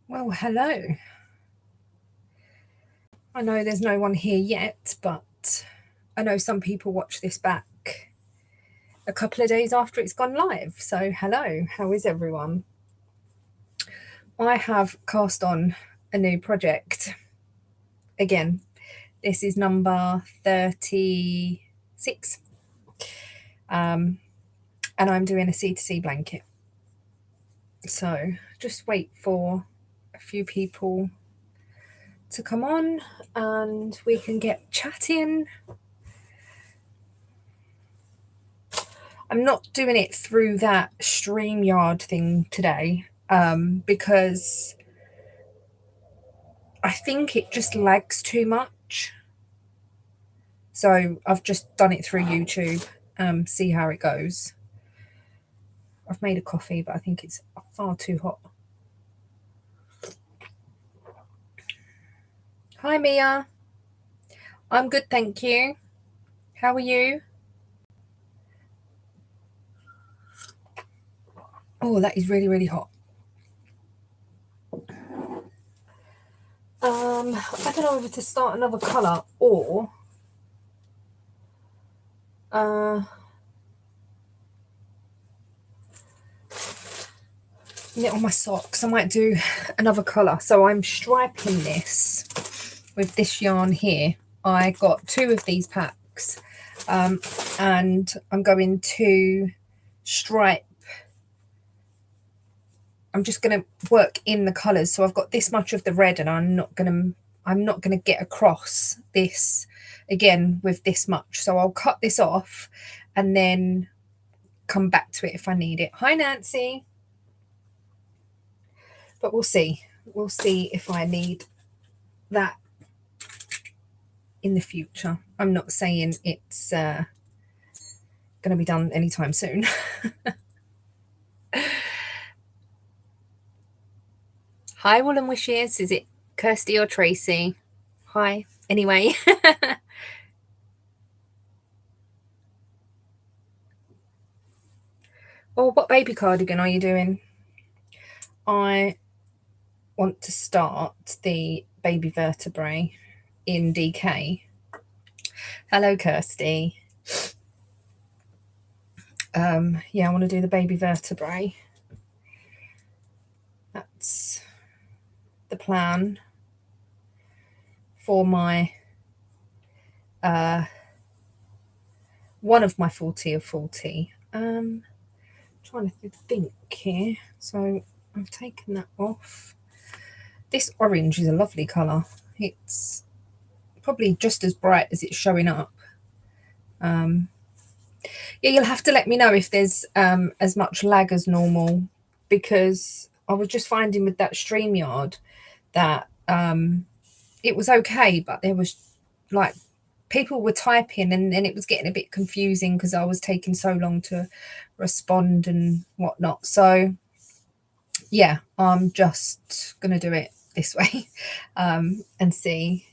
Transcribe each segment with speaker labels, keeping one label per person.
Speaker 1: Well, hello. I know there's no one here yet, but I know some people watch this back a couple of days after it's gone live. So, hello, how is everyone? I have cast on a new project. Again, this is number 36. And I'm doing a C2C blanket. So, just wait for a few people to come on and we can get chatting. I'm not doing it through that StreamYard thing today because I think it just lags too much. So I've just done it through YouTube, see how it goes. I've made a coffee, but I think it's far too hot. Hi, Mia. I'm good, thank you. How are you? Oh, that is really, really hot. I don't know whether to start another colour or knit on my socks. I might do another colour. So I'm striping this with this yarn here. I got 2 of these packs and I'm going to stripe. I'm just going to work in the colours. So I've got this much of the red and I'm not going to get across this again with this much. So I'll cut this off and then come back to it if I need it. Hi, Nancy. But we'll see. We'll see if I need that in the future. I'm not saying it's going to be done anytime soon. Hi, Wool and Wishes. Is it Kirsty or Tracy? Hi. Anyway. Oh, what baby cardigan are you doing? I want to start the baby vertebrae in DK. Hello, Kirsty. Yeah, I want to do the baby vertebrae. That's the plan for my one of my 40 of 40. Trying to think here. So I've taken that off. This orange is a lovely colour. It's probably just as bright as it's showing up. Yeah, you'll have to let me know if there's as much lag as normal, because I was just finding with that StreamYard that it was okay, but there was like people were typing and then it was getting a bit confusing because I was taking so long to respond and whatnot. So yeah, I'm just gonna do it this way and see.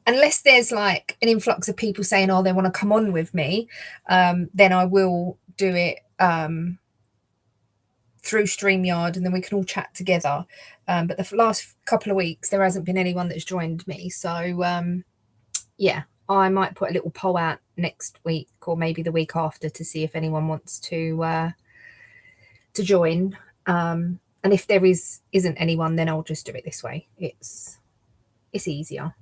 Speaker 1: Unless there's like an influx of people saying, oh, they want to come on with me, then I will do it through StreamYard and then we can all chat together. But the last couple of weeks, there hasn't been anyone that's joined me. So yeah, I might put a little poll out next week or maybe the week after to see if anyone wants to join. And if there isn't anyone, then I'll just do it this way. It's easier.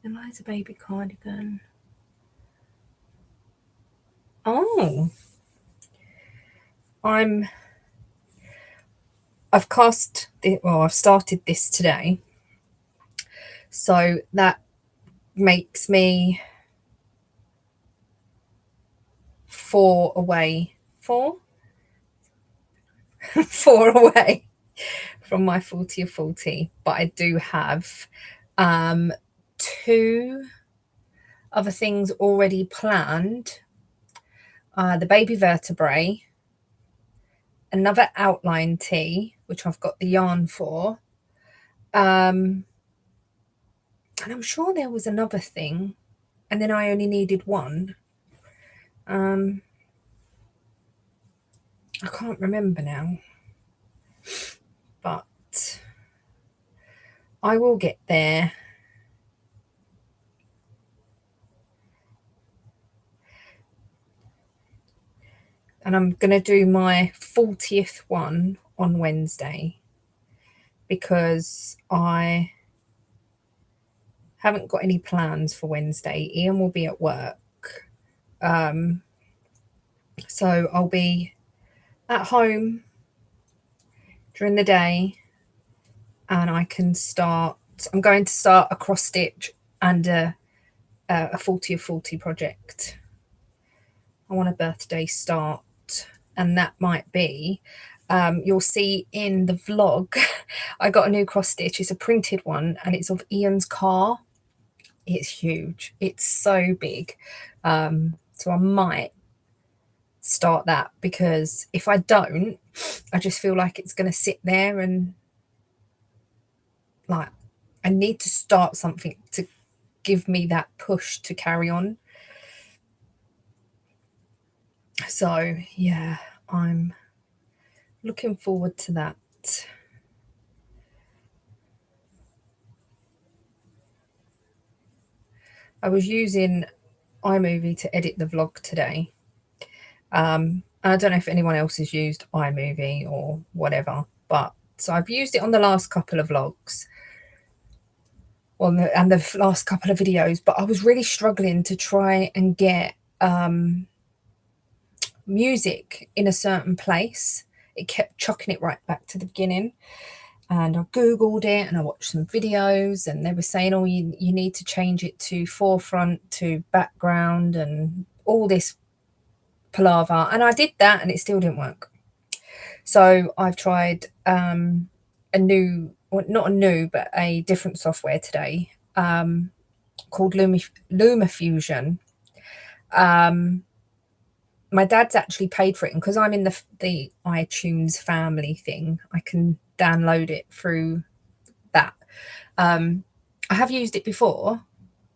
Speaker 1: Eliza baby cardigan. Oh, I've cast it. Well, I've started this today, so that makes me 4 away. 4 4 away from my 40 of 40, but I do have 2 other things already planned. The baby vertebrae, another outline tee, which I've got the yarn for, and I'm sure there was another thing, and then I only needed one. I can't remember now, but I will get there. And I'm going to do my 40th one on Wednesday because I haven't got any plans for Wednesday. Ian will be at work. So I'll be at home during the day and I can start. I'm going to start a cross stitch and a 40 of 40 project. I want a birthday start, and that might be. You'll see in the vlog, I got a new cross stitch. It's a printed one and it's of Ian's car. It's huge. It's so big. So I might start that because if I don't, I just feel like it's going to sit there and like I need to start something to give me that push to carry on. So yeah, I'm looking forward to that. I was using iMovie to edit the vlog today. I don't know if anyone else has used iMovie or whatever, but so I've used it on the last couple of vlogs and the last couple of videos, but I was really struggling to try and get music in a certain place. It kept chucking it right back to the beginning. And I Googled it and I watched some videos and they were saying, oh, you need to change it to forefront, to background and all this palaver. And I did that and it still didn't work. So I've tried a new, well, not a new, but a different software today called LumaFusion. My dad's actually paid for it, and because I'm in the iTunes family thing, I can download it through that. I have used it before,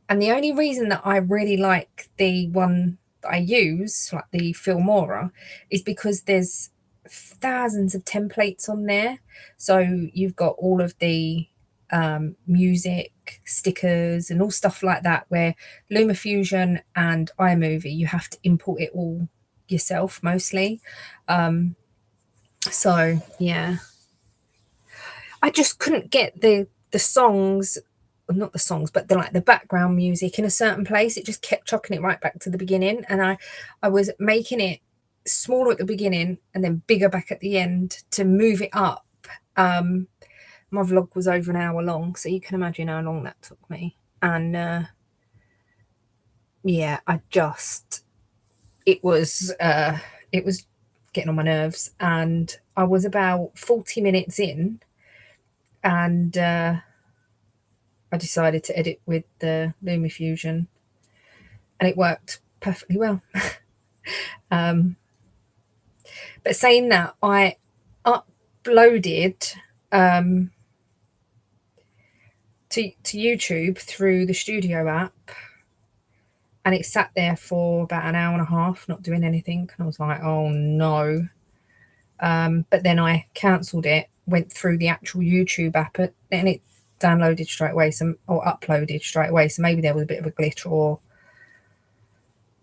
Speaker 1: and the only reason that I really like the one that I use, like the Filmora, is because there's thousands of templates on there. So you've got all of the music, stickers, and all stuff like that. Where LumaFusion and iMovie, you have to import it all yourself mostly. So yeah, I just couldn't get the songs, not the songs, but the background music in a certain place. It just kept chucking it right back to the beginning, and I was making it smaller at the beginning and then bigger back at the end to move it up. My vlog was over an hour long, so you can imagine how long that took me. And yeah, it was getting on my nerves, and I was about 40 minutes in, and I decided to edit with the LumaFusion, and it worked perfectly well. But saying that, I uploaded to YouTube through the Studio app, and it sat there for about an hour and a half, not doing anything. And I was like, oh no. But then I cancelled it, went through the actual YouTube app, and it downloaded straight away, or uploaded straight away. So maybe there was a bit of a glitch, or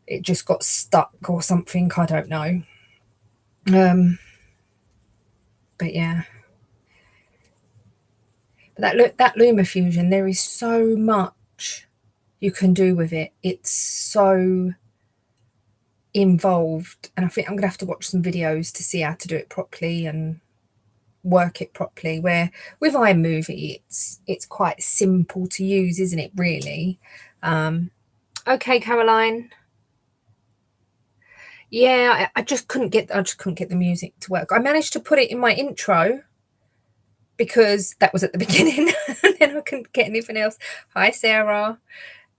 Speaker 1: it just got stuck or something. I don't know. But yeah. But that LumaFusion, there is so much you can do with it. It's so involved, and I think I'm gonna have to watch some videos to see how to do it properly and work it properly. Where with iMovie, it's quite simple to use, isn't it? Really. Okay, Caroline. Yeah, I just couldn't get the music to work. I managed to put it in my intro because that was at the beginning, and then I couldn't get anything else. Hi, Sarah.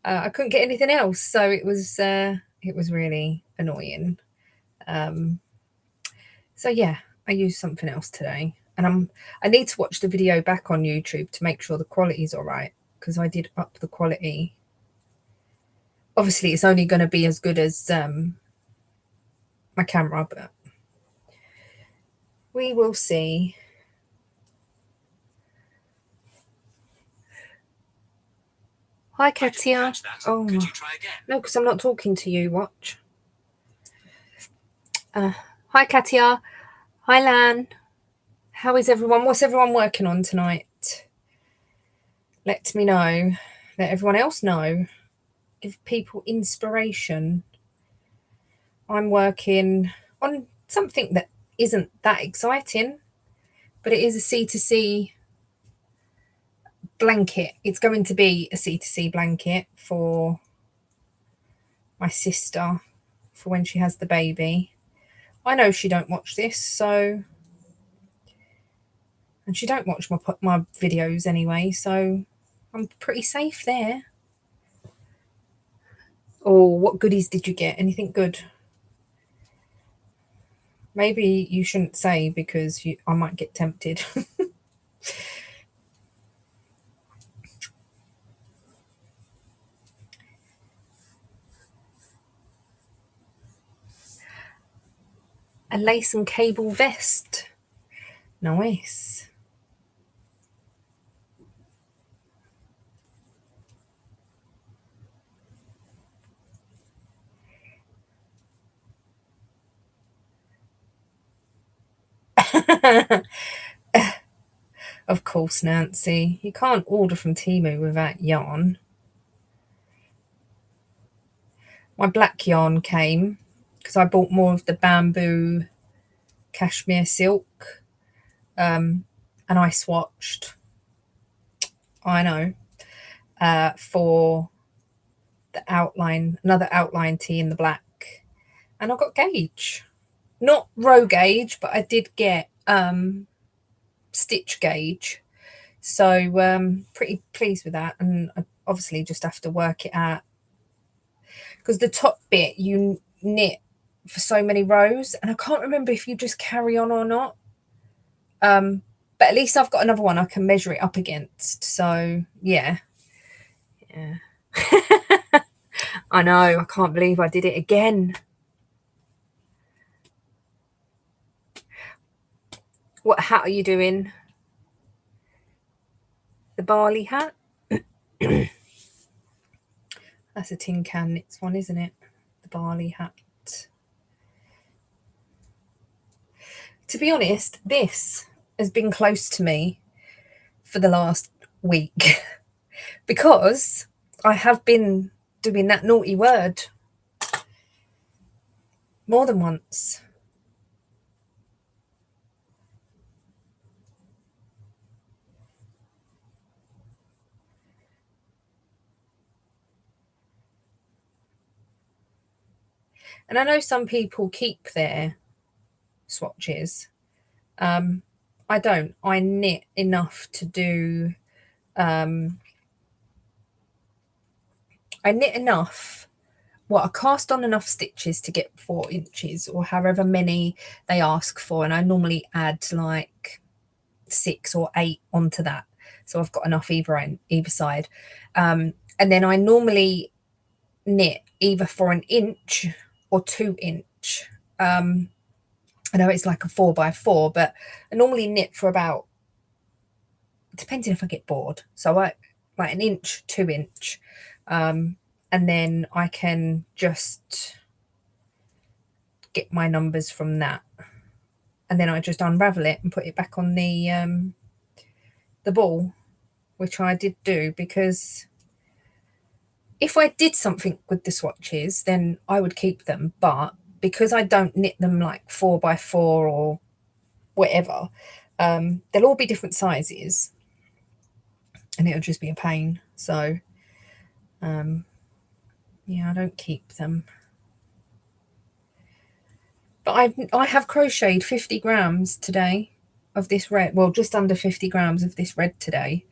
Speaker 1: I couldn't get anything else, so it was really annoying. So yeah, I used something else today, and I need to watch the video back on YouTube to make sure the quality's all right, because I did up the quality. Obviously, it's only going to be as good as my camera, but We will see. Hi, Katia. Oh, could you try again? No, because I'm not talking to you. Watch. Hi, Katia. Hi, Lan. How is everyone? What's everyone working on tonight? Let me know. Let everyone else know. Give people inspiration. I'm working on something that isn't that exciting, but it is a C2C blanket. It's going to be a C2C blanket for my sister for when she has the baby. I know she don't watch this, so, and she don't watch my videos anyway, so I'm pretty safe there. Oh, what goodies did you get? Anything good? Maybe you shouldn't say because I might get tempted. A lace and cable vest. Nice. Of course, Nancy. You can't order from Temu without yarn. My black yarn came because I bought more of the bamboo cashmere silk, and I swatched. I know, for the outline, another outline tee in the black, and I got gauge, not row gauge, but I did get stitch gauge. So pretty pleased with that, and I obviously just have to work it out because the top bit you knit for so many rows, and I can't remember if you just carry on or not. But at least I've got another one I can measure it up against. So yeah. I know, I can't believe I did it again. What hat are you doing? The barley hat? That's a tin can knits one, isn't it? The barley hat. To be honest, this has been close to me for the last week because I have been doing that naughty word more than once. And I know some people keep their swatches. I don't. I knit enough to do. I knit enough. Well, I cast on enough stitches to get 4 inches or however many they ask for, and I normally add like 6 or 8 onto that, so I've got enough either side. And then I normally knit either for an inch or 2 inch. I know it's like a 4x4, but I normally knit for about, depending if I get bored. So I like an inch, 2 inch, and then I can just get my numbers from that, and then I just unravel it and put it back on the ball, which I did do because if I did something with the swatches, then I would keep them. But because I don't knit them like 4x4 or whatever, they'll all be different sizes and it'll just be a pain. So, yeah, I don't keep them. But I have crocheted 50 grams today of this red. Well, just under 50 grams of this red today.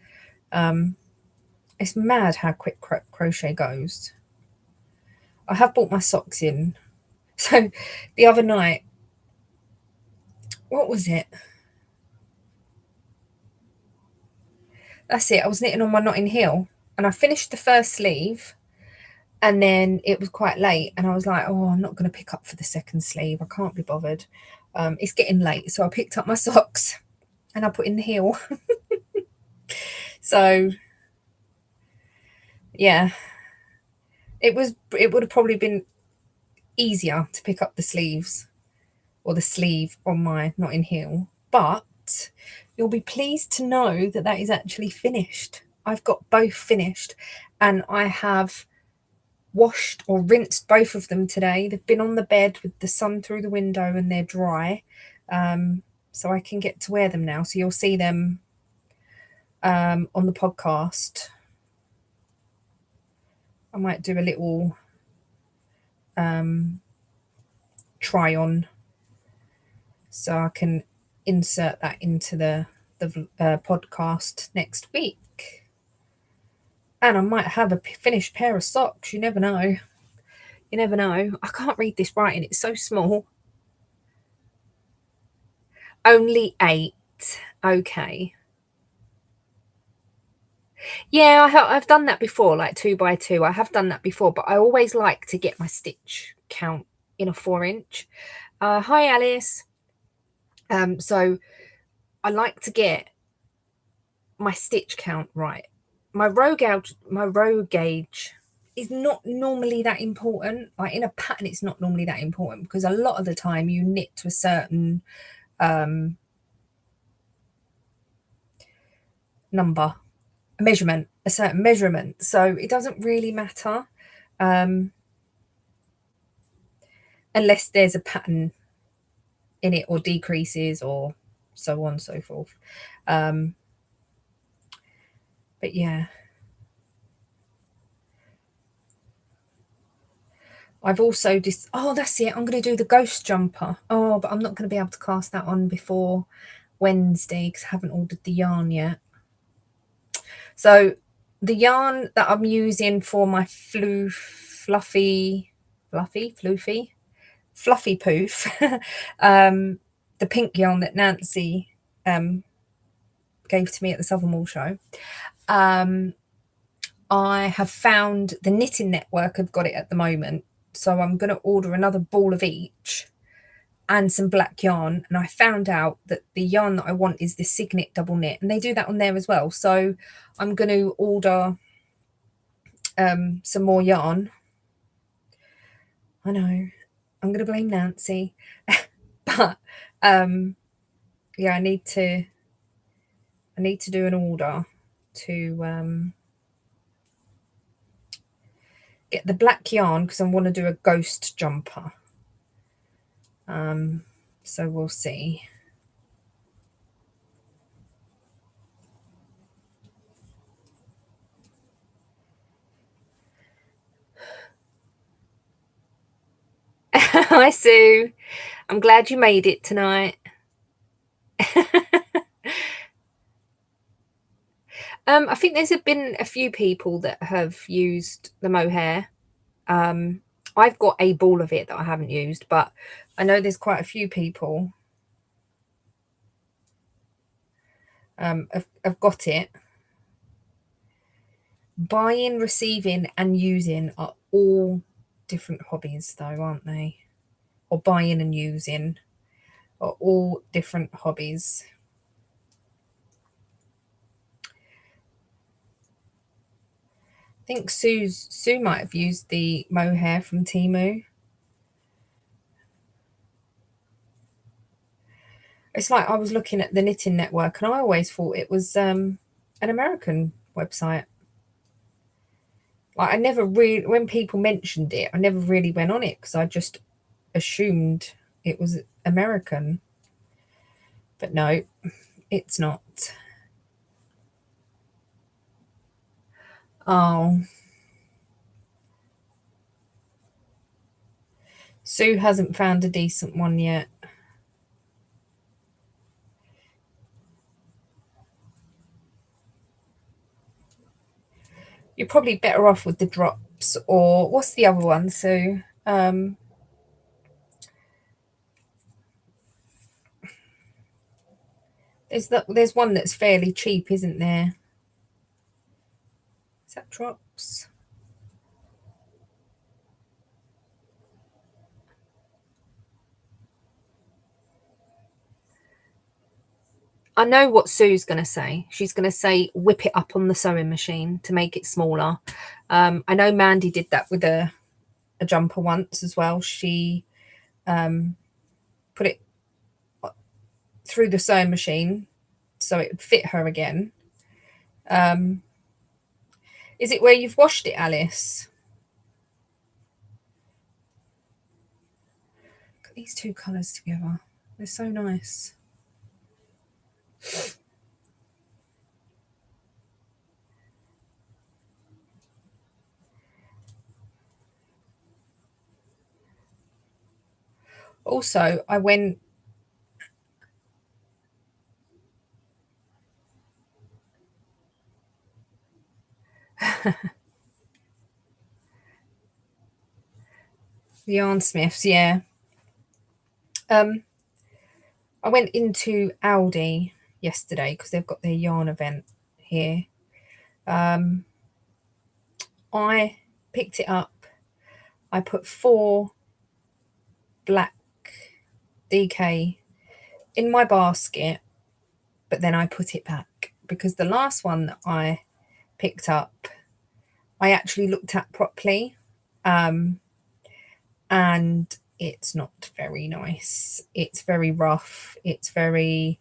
Speaker 1: It's mad how quick crochet goes. I have bought my socks in. So the other night, what was it? That's it. I was knitting on my Notting Hill and I finished the first sleeve And then it was quite late, and I was like, oh, I'm not going to pick up for the second sleeve. I can't be bothered. It's getting late. So I picked up my socks and I put in the heel. So, yeah, it would have probably been easier to pick up the sleeves or the sleeve on my Notting Hill. But you'll be pleased to know that that is actually finished. I've got both finished, and I have washed or rinsed both of them today. They've been on the bed with the sun through the window and they're dry. So I can get to wear them now. So you'll see them on the podcast. I might do a little try on so I can insert that into the podcast next week. And I might have a finished pair of socks. You never know. You never know. I can't read this writing. It's so small. Only 8. Okay. Yeah, I've done that before, like 2 by 2. I have done that before, but I always like to get my stitch count in a 4-inch. Hi, Alice. So I like to get my stitch count right. My row gauge is not normally that important. Like in a pattern, it's not normally that important because a lot of the time you knit to a certain number, a certain measurement. So it doesn't really matter unless there's a pattern in it or decreases or so on and so forth. But yeah. I've also just, oh, that's it. I'm going to do the ghost jumper. Oh, but I'm not going to be able to cast that on before Wednesday because I haven't ordered the yarn yet. So the yarn that I'm using for my fluffy poof, the pink yarn that Nancy gave to me at the Southern Wool Show. I have found the Knitting Network have got it at the moment. So I'm going to order another ball of each and some black yarn. And I found out that the yarn that I want is the Signet double knit. And they do that on there as well. So I'm going to order some more yarn. I know. I'm going to blame Nancy. But yeah, I need to do an order to get the black yarn because I want to do a ghost jumper. So we'll see. Hi, Sue. I'm glad you made it tonight. I think there's been a few people that have used the mohair. I've got a ball of it that I haven't used, but I know there's quite a few people have got it. Buying, receiving, and using are all different hobbies, though, aren't they? Or buying and using are all different hobbies. I think Sue might have used the mohair from Temu. It's like I was looking at the Knitting Network and I always thought it was an American website. Like I never really, when people mentioned it, I never really went on it because I just assumed it was American. But no, it's not. Oh. Sue hasn't found a decent one yet. You're probably better off with the drops, or what's the other one, Sue? There's one that's fairly cheap, isn't there? Is that drops? I know what Sue's going to say. She's going to say whip it up on the sewing machine to make it smaller. I know Mandy did that with a jumper once as well. She put it through the sewing machine so it would fit her again. Is it where you've washed it, Alice? Look at these two colours together. They're so nice. Also, I went the Yarn Smiths, yeah. I went into Aldi yesterday because they've got their yarn event here. I picked it up. I put 4 black DK in my basket, but then I put it back because the last one that I picked up, I actually looked at properly, and it's not very nice. It's very rough. It's very,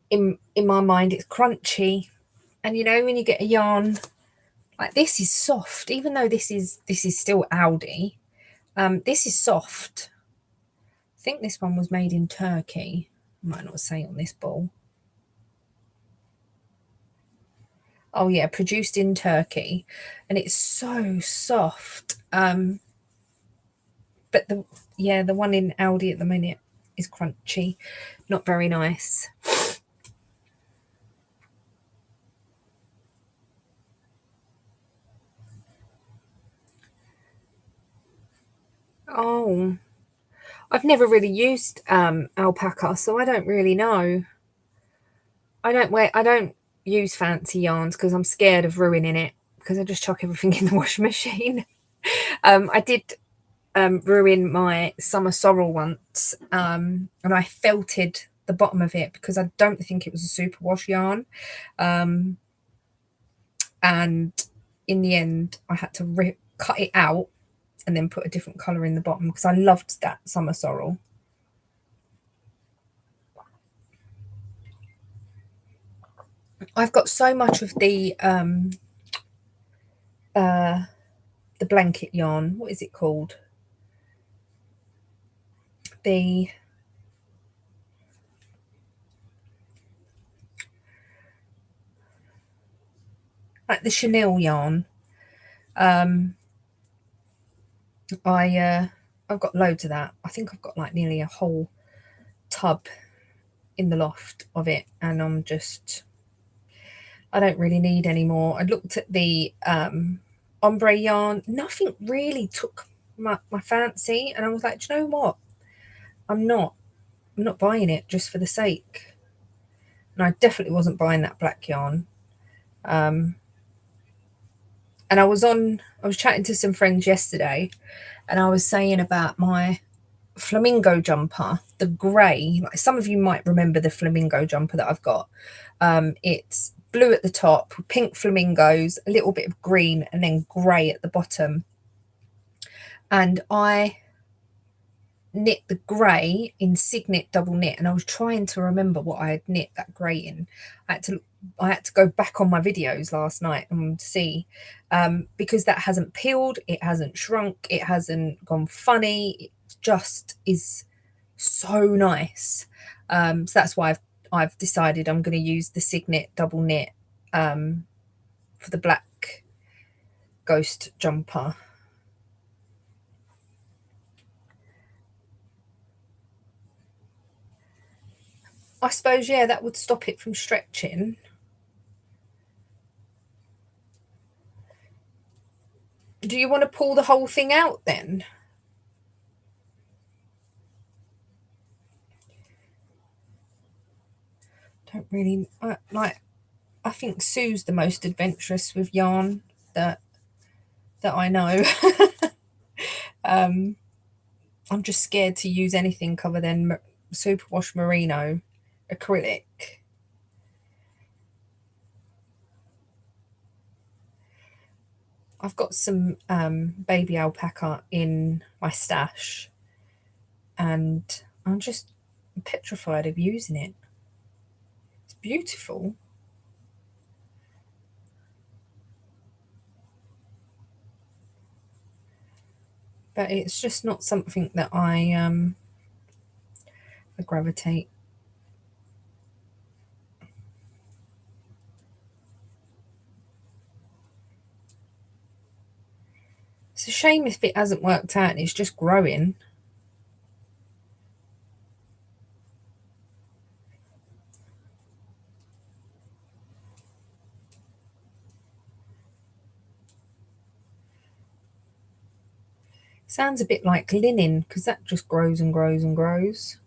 Speaker 1: in my mind, it's crunchy. And you know, when you get a yarn like this is soft, even though this is still Aldi, this is soft. I think this one was made in Turkey. I might not say on this ball. Oh yeah, produced in Turkey, and it's so soft. But the one in Aldi at the minute is crunchy, not very nice. Oh, I've never really used alpaca, so I don't really know. I don't use fancy yarns because I'm scared of ruining it because I just chuck everything in the washing machine. I did ruin my summer sorrel once, and I felted the bottom of it because I don't think it was a superwash yarn. And in the end, I had to cut it out and then put a different colour in the bottom because I loved that summer sorrel. I've got so much of the blanket yarn. What is it called? The like the chenille yarn. I've got loads of that. I think I've got like nearly a whole tub in the loft of it, and I don't really need any more. I looked at the ombre yarn. Nothing really took my fancy, and I was like, do you know what? I'm not buying it just for the sake. And I definitely wasn't buying that black yarn. And I was chatting to some friends yesterday, and I was saying about my flamingo jumper, the grey. Like some of you might remember the flamingo jumper that I've got. It's blue at the top, pink flamingos, a little bit of green, and then grey at the bottom. And I knit the grey in Signet double knit, and I was trying to remember what I had knit that grey in. I had to go back on my videos last night and see, because that hasn't peeled, it hasn't shrunk, it hasn't gone funny. It just is so nice. So that's why I've decided I'm going to use the Signet double knit for the black ghost jumper. I suppose, yeah, that would stop it from stretching. Do you want to pull the whole thing out then? Don't really I think Sue's the most adventurous with yarn that I know. I'm just scared to use anything other than superwash merino acrylic. I've got some baby alpaca in my stash, and I'm just petrified of using it. It's beautiful. But it's just not something that I gravitate. It's a shame if it hasn't worked out and it's just growing. Sounds a bit like linen because that just grows and grows and grows.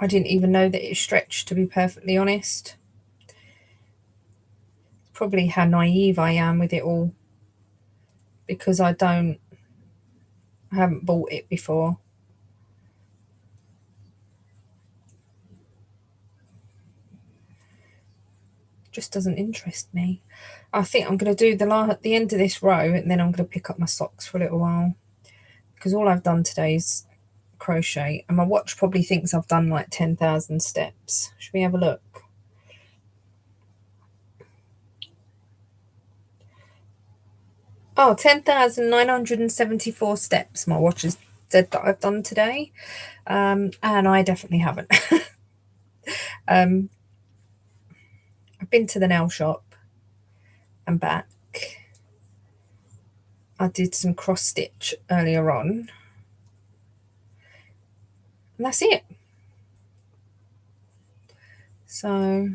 Speaker 1: I didn't even know that it stretched, to be perfectly honest. It's probably how naive I am with it all because I haven't bought it before. Just doesn't interest me. I think I'm going to do the end of this row and then I'm going to pick up my socks for a little while because all I've done today is crochet and my watch probably thinks I've done like 10,000 steps. Should we have a look? Oh, 10,974 steps my watch has said that I've done today. And I definitely haven't. I've been to the nail shop and back. I did some cross stitch earlier on. And that's it. So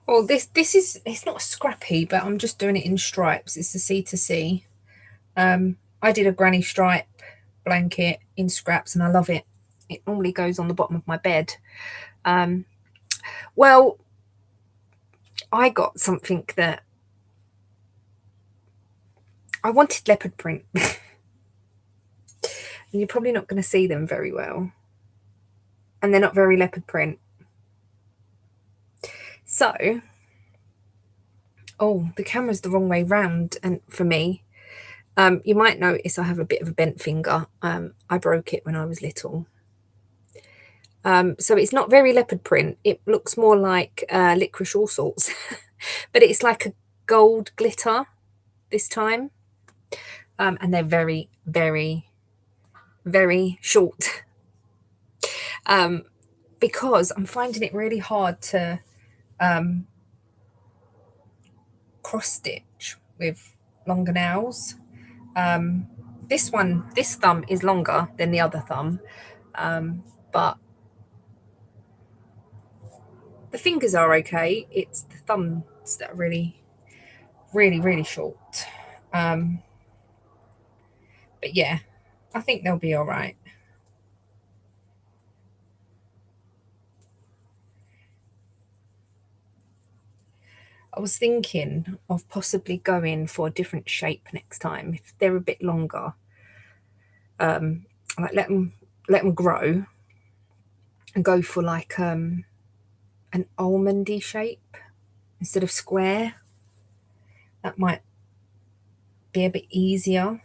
Speaker 1: well, this is, it's not scrappy, but I'm just doing it in stripes. It's the C2C. I did a granny stripe blanket in scraps, and I love it. It normally goes on the bottom of my bed. Well, I got something that I wanted leopard print, and you're probably not going to see them very well, and they're not very leopard print. So, oh, the camera's the wrong way round, and for me, you might notice I have a bit of a bent finger. I broke it when I was little. So it's not very leopard print. It looks more like licorice all sorts, but it's like a gold glitter this time. And they're very, very, very short. Because I'm finding it really hard to cross stitch with longer nails. This thumb is longer than the other thumb, but the fingers are okay. It's the thumbs that are really, really, really short. But yeah, I think they'll be all right. I was thinking of possibly going for a different shape next time if they're a bit longer. Like let them grow and go for like an almondy shape instead of square. That might be a bit easier.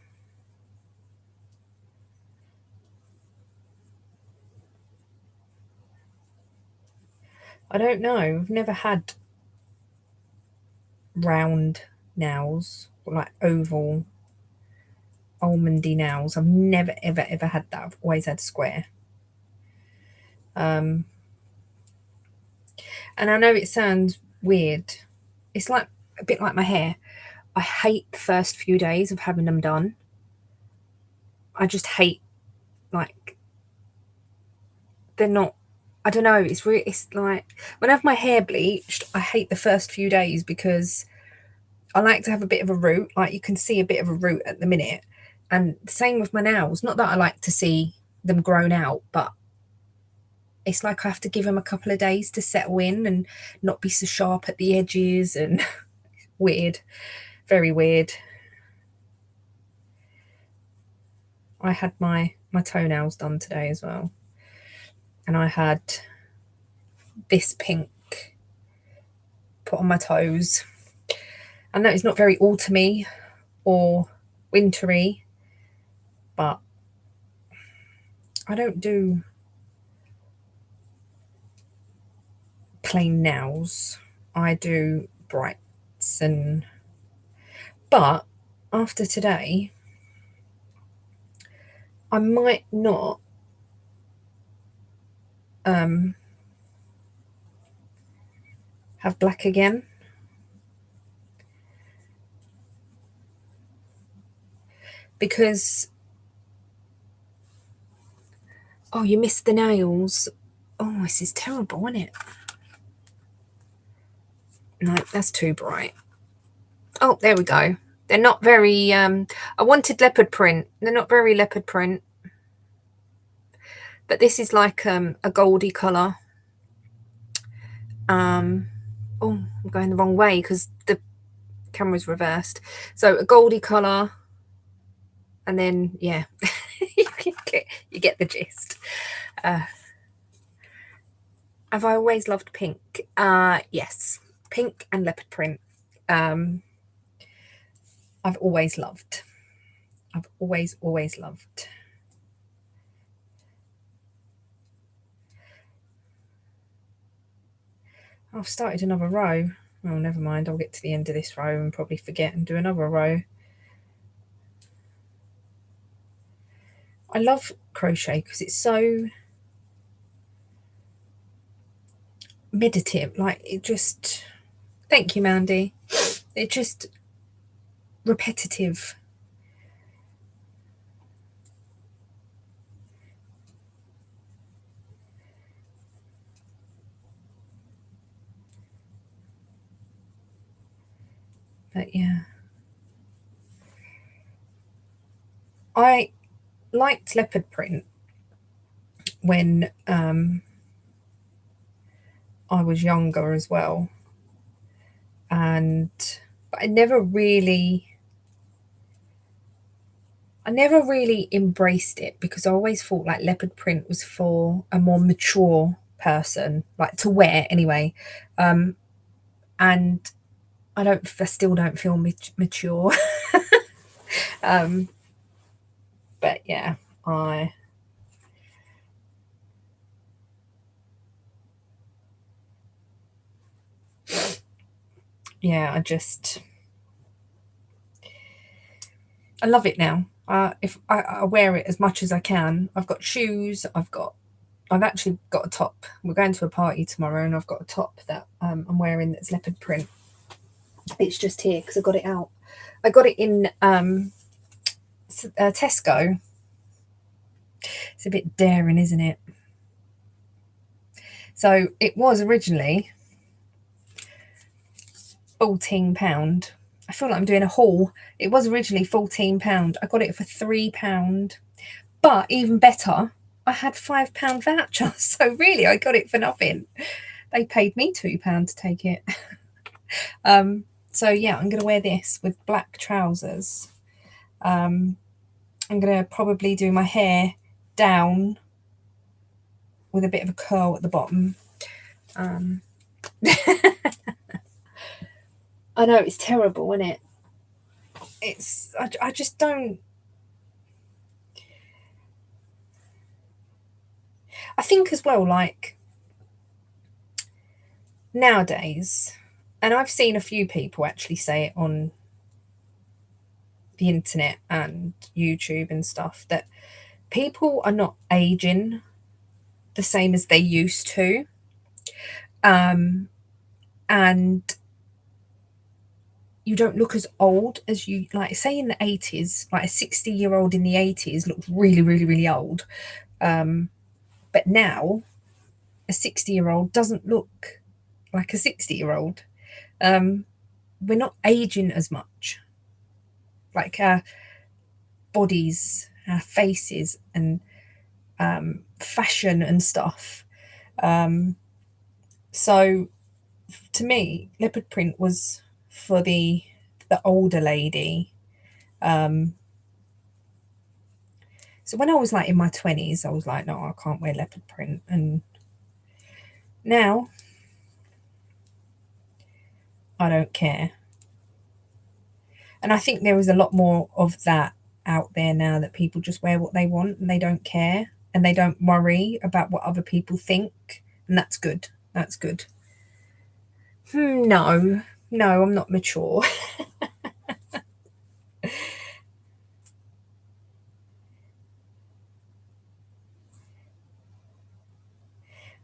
Speaker 1: I don't know. I've never had round nails, like oval, almondy nails. I've never, ever, ever had that. I've always had square. And I know it sounds weird. It's like a bit like my hair. I hate the first few days of having them done. I just hate, like, they're not, I don't know, it's really, it's like when I have my hair bleached, I hate the first few days because I like to have a bit of a root. Like you can see a bit of a root at the minute. And same with my nails. Not that I like to see them grown out, but it's like I have to give them a couple of days to settle in and not be so sharp at the edges and weird, very weird. I had my toenails done today as well. And I had this pink put on my toes. I know it's not very autumny or wintry, but I don't do plain nails. I do brights and but after today I might not have black again. Because oh, you missed the nails. Oh, this is terrible, isn't it? No, that's too bright. Oh, there we go. They're not very I wanted leopard print. They're not very leopard print. But this is like a goldy colour. Oh, I'm going the wrong way because the camera's reversed. So a goldy colour, and then yeah, you get the gist. Have I always loved pink? Yes, pink and leopard print. I've always loved. I've always loved. I've started another row. Oh, never mind. I'll get to the end of this row and probably forget and do another row. I love crochet because it's so meditative. Like it just. Thank you, Mandy. It just repetitive. But yeah. I liked leopard print when I was younger as well. But I never really embraced it because I always thought like leopard print was for a more mature person, like to wear anyway. And I still don't feel mature. But yeah, I love it now. If I wear it as much as I can, I've got shoes. I've actually got a top. We're going to a party tomorrow, and I've got a top that I'm wearing that's leopard print. It's just here because I got it out. I got it in Tesco. It's a bit daring, isn't it? So it was originally £14. I feel like I'm doing a haul. It was originally £14. I got it for £3. But even better, I had £5 voucher. So really, I got it for nothing. They paid me £2 to take it. So yeah, I'm going to wear this with black trousers. I'm going to probably do my hair down with a bit of a curl at the bottom. I know it's terrible, isn't it? I just don't. I think as well, like nowadays, and I've seen a few people actually say it on the internet and YouTube and stuff, that people are not aging the same as they used to. And you don't look as old as you, like, say in the 80s, like a 60-year-old in the 80s looked really, really, really old. But now a 60-year-old doesn't look like a 60-year-old. We're not aging as much. Like our bodies, our faces, and fashion and stuff. So to me, leopard print was for the older lady. So when I was like in my 20s, I was like, no, I can't wear leopard print. And now I don't care. And I think there is a lot more of that out there now, that people just wear what they want and they don't care and they don't worry about what other people think. And that's good. That's good. No, no, I'm not mature.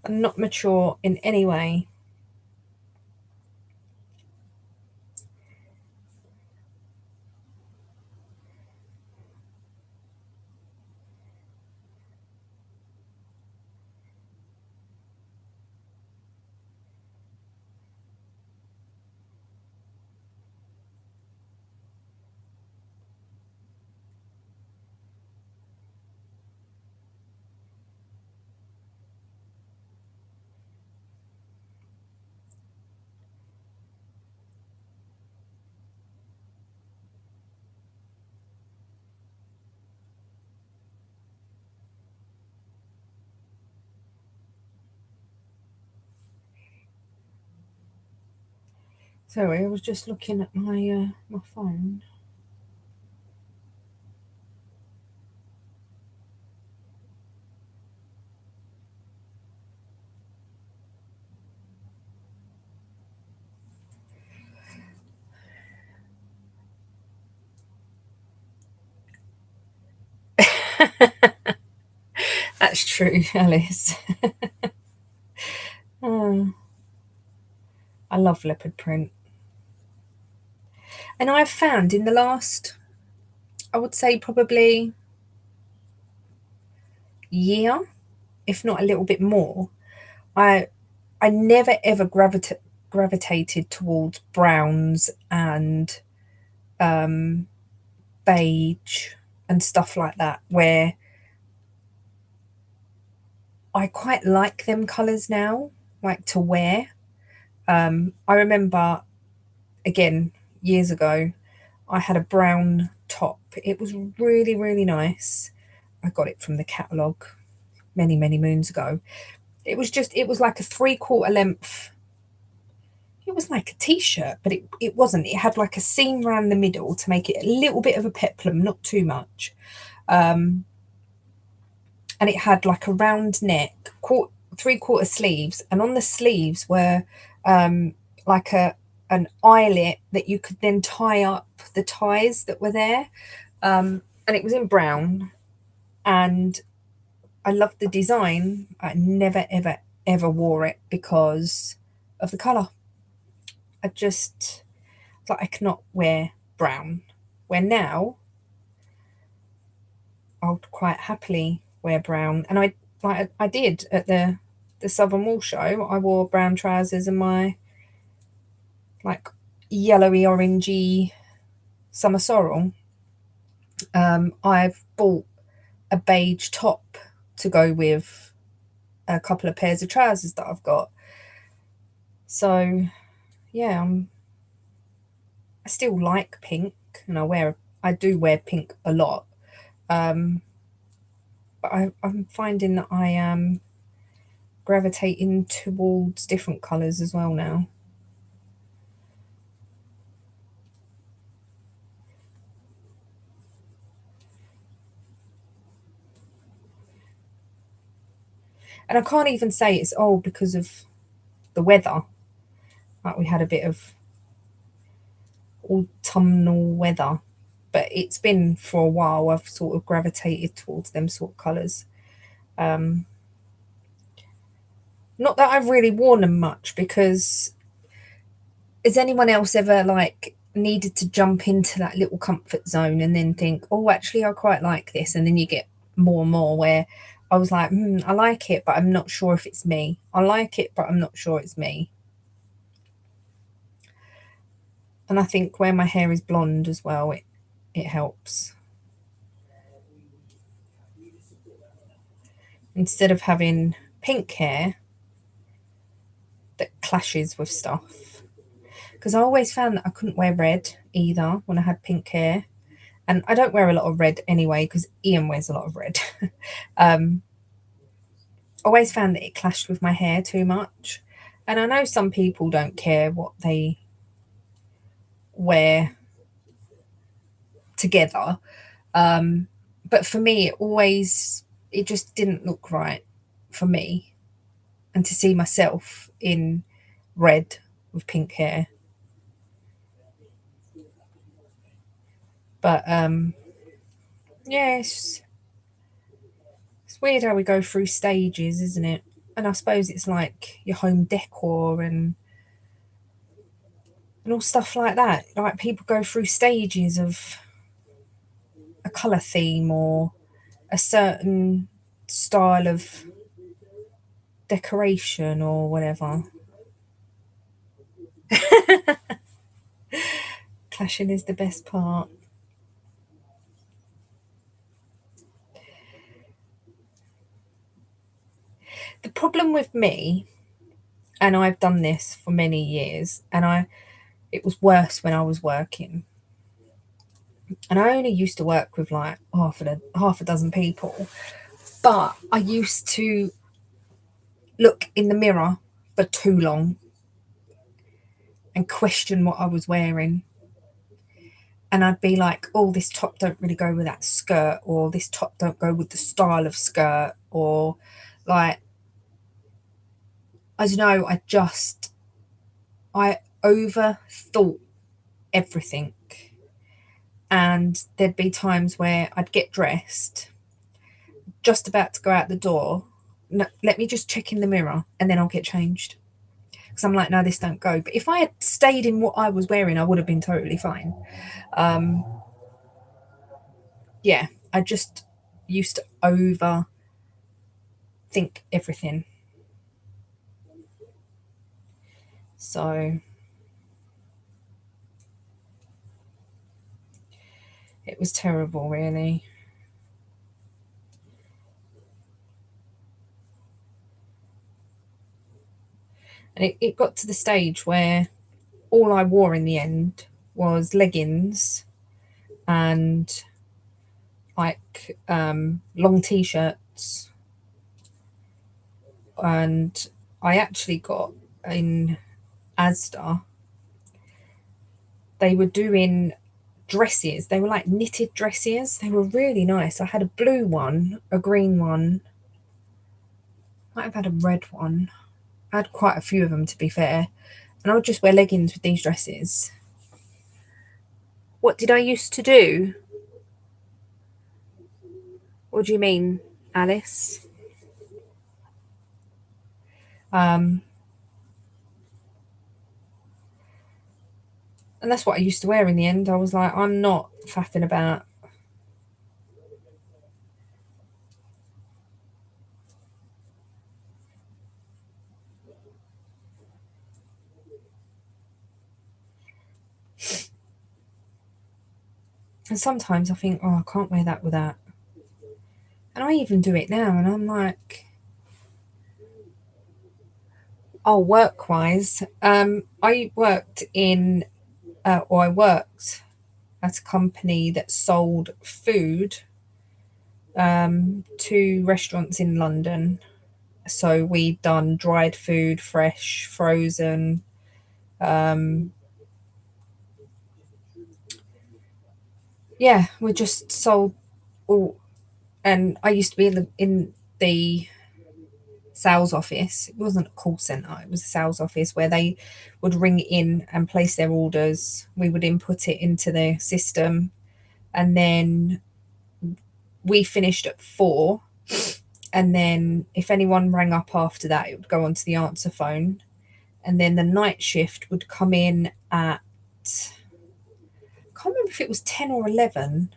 Speaker 1: I'm not mature in any way. Sorry, I was just looking at my phone. That's true, Alice. Oh, I love leopard print. And I've found in the last, I would say probably year, if not a little bit more, I I never ever gravitated towards browns and beige and stuff like that, where I quite like them colours now, like to wear. I remember, again, years ago, I had a brown top. It was really, really nice. I got it from the catalogue many, many moons ago. It was like a three-quarter length. It was like a t-shirt, but it wasn't. It had like a seam around the middle to make it a little bit of a peplum, not too much. And it had like a round neck, three-quarter sleeves, and on the sleeves were like an eyelet that you could then tie up the ties that were there. And it was in brown, and I loved the design. I never, ever, ever wore it because of the colour. I just, like, I cannot wear brown. Where now I'll quite happily wear brown, and I did at the Southern Wall show. I wore brown trousers and my like yellowy orangey summer sorrel. I've bought a beige top to go with a couple of pairs of trousers that I've got. So yeah, I still like pink, and I do wear pink a lot. But I'm finding that I am gravitating towards different colours as well now. And I can't even say it's because of the weather. Like we had a bit of autumnal weather, but it's been for a while. I've sort of gravitated towards them sort of colours. Not that I've really worn them much, because has anyone else ever like needed to jump into that little comfort zone and then think, oh, actually, I quite like this, and then you get more and more where I was like, I like it, but I'm not sure if it's me. I like it, but I'm not sure it's me. And I think where my hair is blonde as well, it helps. Instead of having pink hair that clashes with stuff. Because I always found that I couldn't wear red either when I had pink hair. And I don't wear a lot of red anyway, because Ian wears a lot of red. Always found that it clashed with my hair too much. And I know some people don't care what they wear together. But for me, it just didn't look right for me. And to see myself in red with pink hair. But yeah, it's weird how we go through stages, isn't it? And I suppose it's like your home decor and all stuff like that. Like people go through stages of a colour theme or a certain style of decoration or whatever. Clashing is the best part. The problem with me, and I've done this for many years, and it was worse when I was working. And I only used to work with like half a dozen people, but I used to look in the mirror for too long and question what I was wearing. And I'd be like, oh, this top don't really go with that skirt, or this top don't go with the style of skirt, or like, I don't know, I overthought everything. And there'd be times where I'd get dressed, just about to go out the door. No, let me just check in the mirror and then I'll get changed. Because I'm like, no, this don't go. But if I had stayed in what I was wearing, I would have been totally fine. Yeah, I just used to overthink everything. So it was terrible, really. And it got to the stage where all I wore in the end was leggings and like long t-shirts. And I actually got in Asda, they were doing dresses. They were like knitted dresses. They were really nice. I had a blue one, a green one, might have had a red one. I had quite a few of them, to be fair. And I would just wear leggings with these dresses. What did I used to do? What do you mean, Alice? Um, and that's what I used to wear in the end. I was like, I'm not faffing about. And sometimes I think, oh, I can't wear that with that. And I even do it now, and I'm like, oh, work wise, I worked or I worked at a company that sold food to restaurants in London. So we done dried food, fresh, frozen. Yeah, we just sold all. And I used to be in the sales office. It wasn't a call center, it was a sales office where they would ring in and place their orders. We would input it into the system, and then we finished at 4. And then if anyone rang up after that, it would go onto the answer phone. And then the night shift would come in at, I can't remember if it was 10 or 11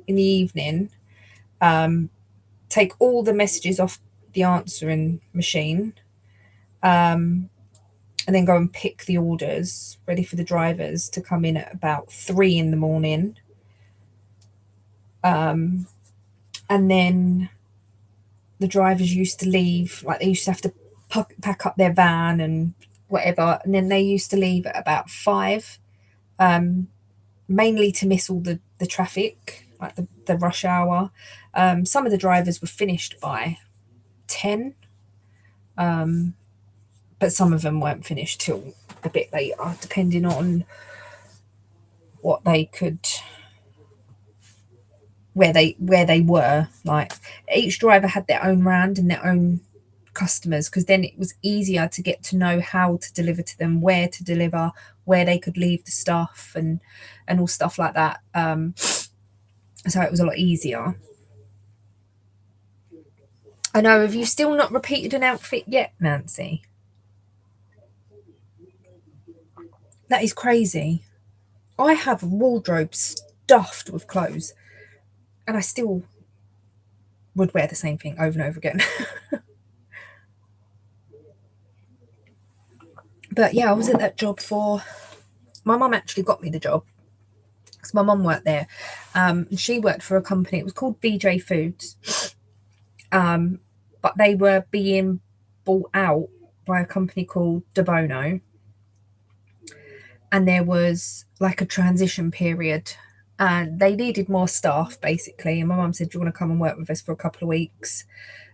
Speaker 1: in the evening, take all the messages off the answering machine, and then go and pick the orders ready for the drivers to come in at about 3 in the morning. And then the drivers used to leave, like they used to have to pack up their van and whatever, and then they used to leave at about 5, mainly to miss all the traffic, like the rush hour. Some of the drivers were finished by 10, but some of them weren't finished till a bit later, depending on what they could, where they were. Like each driver had their own round and their own customers, because then it was easier to get to know how to deliver to them, where to deliver, where they could leave the stuff, and all stuff like that. So it was a lot easier. I know. Have you still not repeated an outfit yet, Nancy? That is crazy. I have a wardrobe stuffed with clothes, and I still would wear the same thing over and over again. But yeah, I was at that job for, my mum actually got me the job because my mum worked there. She worked for a company, it was called VJ Foods, but they were being bought out by a company called DeBono, and there was like a transition period, and they needed more staff basically, and my mum said, do you want to come and work with us for a couple of weeks?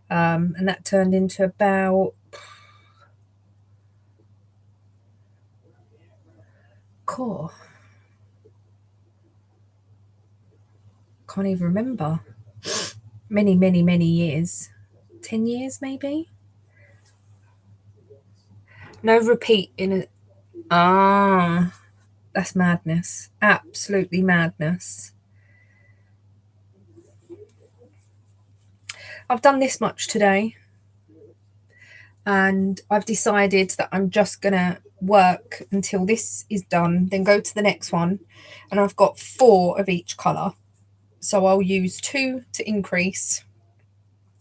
Speaker 1: And that turned into about, can't even remember, many years, 10 years maybe. No repeat in it. That's madness, absolutely madness. I've done this much today, and I've decided that I'm just gonna work until this is done, then go to the next one, and I've got 4 of each colour, so I'll use 2 to increase,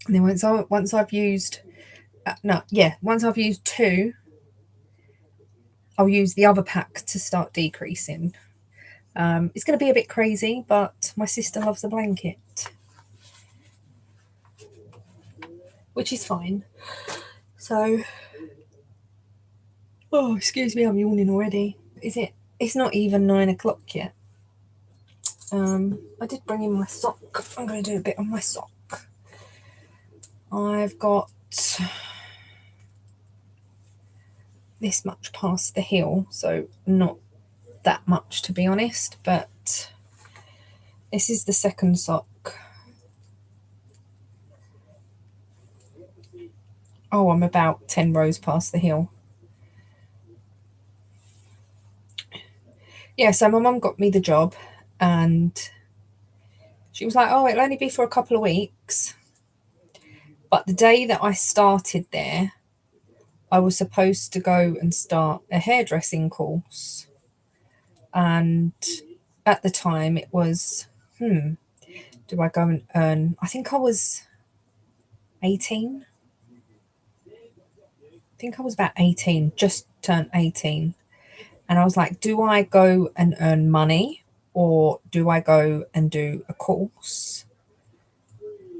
Speaker 1: and then once I've used once I've used 2, I'll use the other pack to start decreasing. It's going to be a bit crazy, but my sister loves a blanket, which is fine. So, oh, excuse me, I'm yawning already. It's not even 9 o'clock yet. I did bring in my sock. I'm going to do a bit on my sock. I've got this much past the heel, so not that much to be honest, but this is the second sock. Oh, I'm about 10 rows past the heel. Yeah, so my mum got me the job, and she was like, oh, it'll only be for a couple of weeks. But the day that I started there, I was supposed to go and start a hairdressing course. And at the time it was, do I go and earn? I think I was 18. I think I was about 18, just turned 18. And I was like, do I go and earn money, or do I go and do a course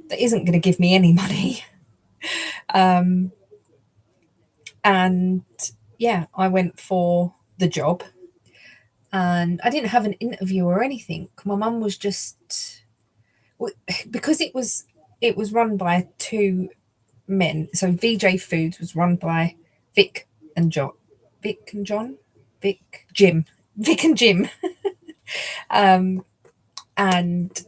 Speaker 1: that isn't going to give me any money? And yeah, I went for the job, and I didn't have an interview or anything. My mum was just, because it was run by 2 men. So VJ Foods was run by Vic and Jim. And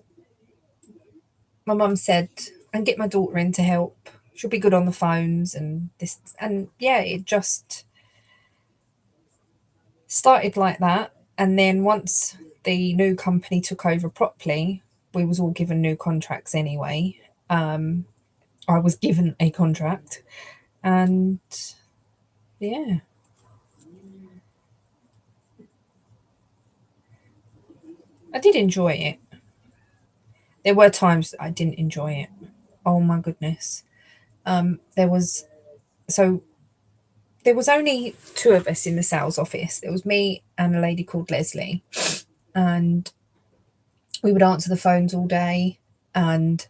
Speaker 1: my mum said, and get my daughter in to help. she'll be good on the phones and this, and yeah, it just started like that. And then once the new company took over properly, we was all given new contracts anyway. I was given a contract, and yeah, I did enjoy it. There were times that I didn't enjoy it. Oh my goodness. There was so there was only two of us in the sales office. There was me and a lady called Leslie, and we would answer the phones all day, and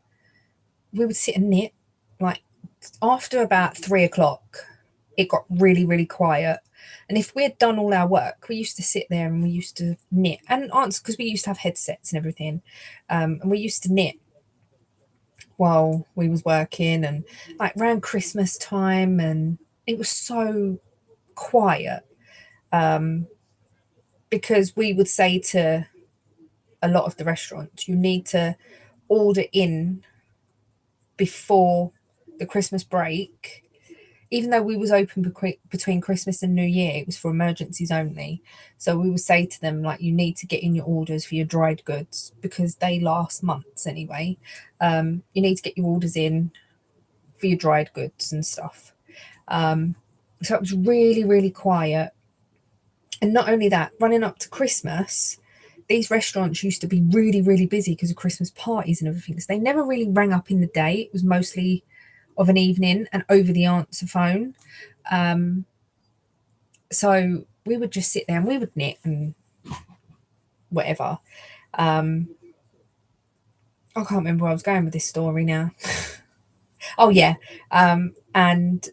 Speaker 1: we would sit and knit. Like after about 3 o'clock, it got really, really quiet. And if we had done all our work, we used to sit there and we used to knit and answer, because we used to have headsets and everything. And we used to knit while we was working, and like around Christmas time, and it was so quiet, because we would say to a lot of the restaurants, you need to order in before the Christmas break. Even though we was open between Christmas and New Year, it was for emergencies only. So we would say to them, like, you need to get in your orders for your dried goods because they last months anyway. You need to get your orders in for your dried goods and stuff. So it was really, really quiet. And not only that, running up to Christmas, these restaurants used to be really, really busy because of Christmas parties and everything. So they never really rang up in the day. It was mostly of an evening and over the answer phone. So we would just sit there and we would knit and whatever. I can't remember where I was going with this story now. Oh yeah. And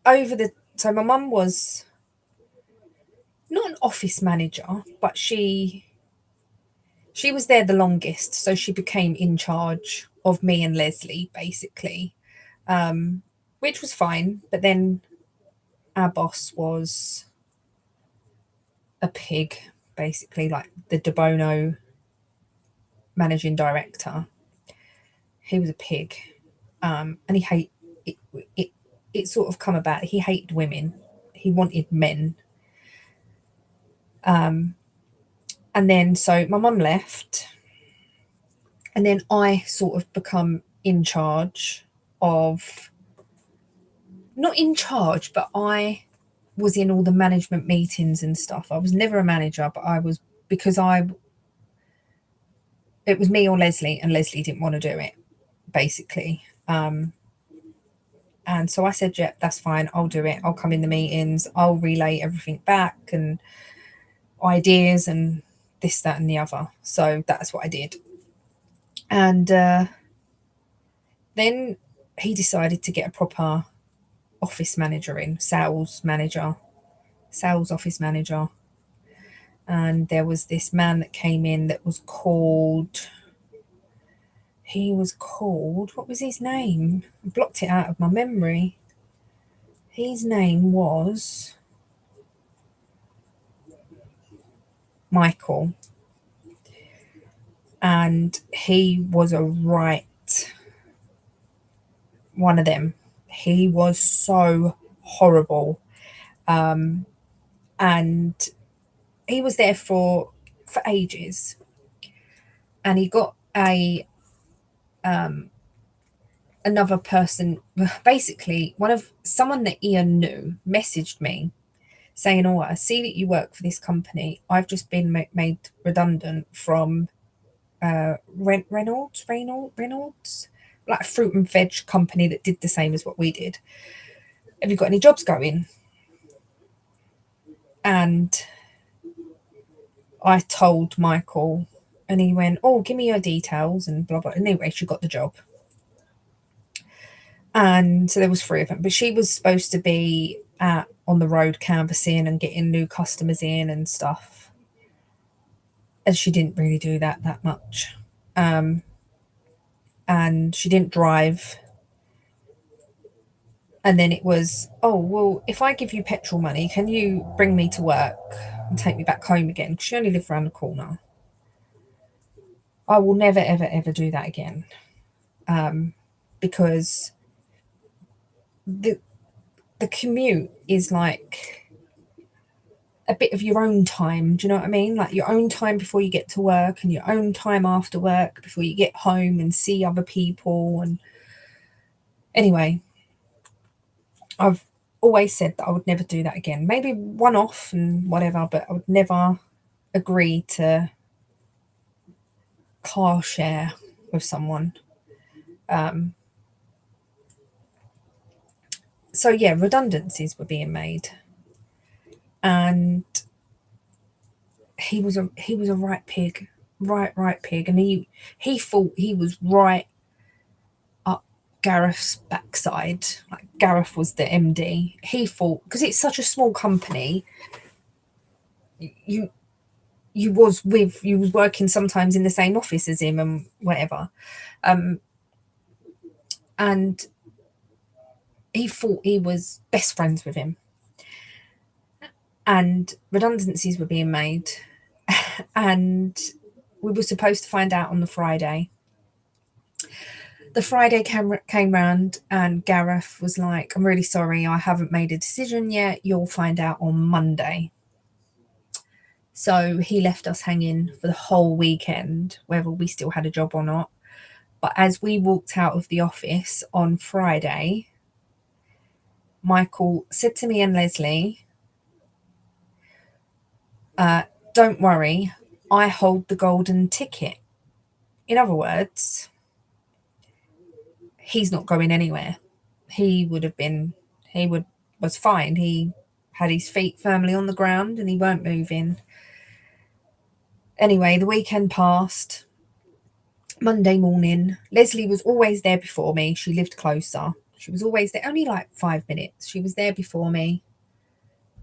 Speaker 1: over the so my mum was not an office manager, but she was there the longest, so she became in charge of me and Leslie basically, which was fine. But then our boss was a pig, basically, like the De Bono managing director. He was a pig, and he hate it. It it sort of come about. He hated women. He wanted men. And then so my mum left, and then I sort of become in charge of, not in charge, but I was in all the management meetings and stuff. I was never a manager, but I was, because I it was me or Leslie, and Leslie didn't want to do it, basically. And so I said, yeah, that's fine. I'll do it. I'll come in the meetings. I'll relay everything back and ideas and this, that, and the other. So that's what I did. And then he decided to get a proper office manager in, sales office manager. And there was this man that came in that was called, what was his name? I blocked it out of my memory. His name was Michael. And he was a right one of them. He was so horrible. And he was there for ages. And he got a another person, basically someone that Ian knew, messaged me saying, oh, I see that you work for this company. I've just been made redundant from Reynolds, like a fruit and veg company that did the same as what we did. Have you got any jobs going? And I told Michael, and he went, oh, give me your details and blah, blah. Anyway, she got the job. And so there was three of them, but she was supposed to be on the road canvassing and getting new customers in and stuff. And she didn't really do that much. And she didn't drive. And then it was, oh, well, if I give you petrol money, can you bring me to work and take me back home again? Because she only lived around the corner. I will never, ever, ever do that again. Because the commute is like a bit of your own time. Do you know what I mean? Like your own time before you get to work and your own time after work before you get home and see other people. And anyway, I've always said that I would never do that again. Maybe one off and whatever, but I would never agree to car share with someone. So yeah, redundancies were being made, and he was a right pig, and he thought he was right up Gareth's backside. Like Gareth was the MD. He thought, because it's such a small company, you you was working sometimes in the same office as him and whatever, and he thought he was best friends with him, and redundancies were being made, and we were supposed to find out on the Friday. The Friday came round, and Gareth was like, I'm really sorry, I haven't made a decision yet. You'll find out on Monday. So he left us hanging for the whole weekend, whether we still had a job or not. But as we walked out of the office on Friday, Michael said to me and Leslie, don't worry, I hold the golden ticket. In other words, he's not going anywhere. He was fine. He had his feet firmly on the ground and he weren't moving. Anyway, the weekend passed. Monday morning, Leslie was always there before me. She lived closer. She was always there, only like 5 minutes. She was there before me.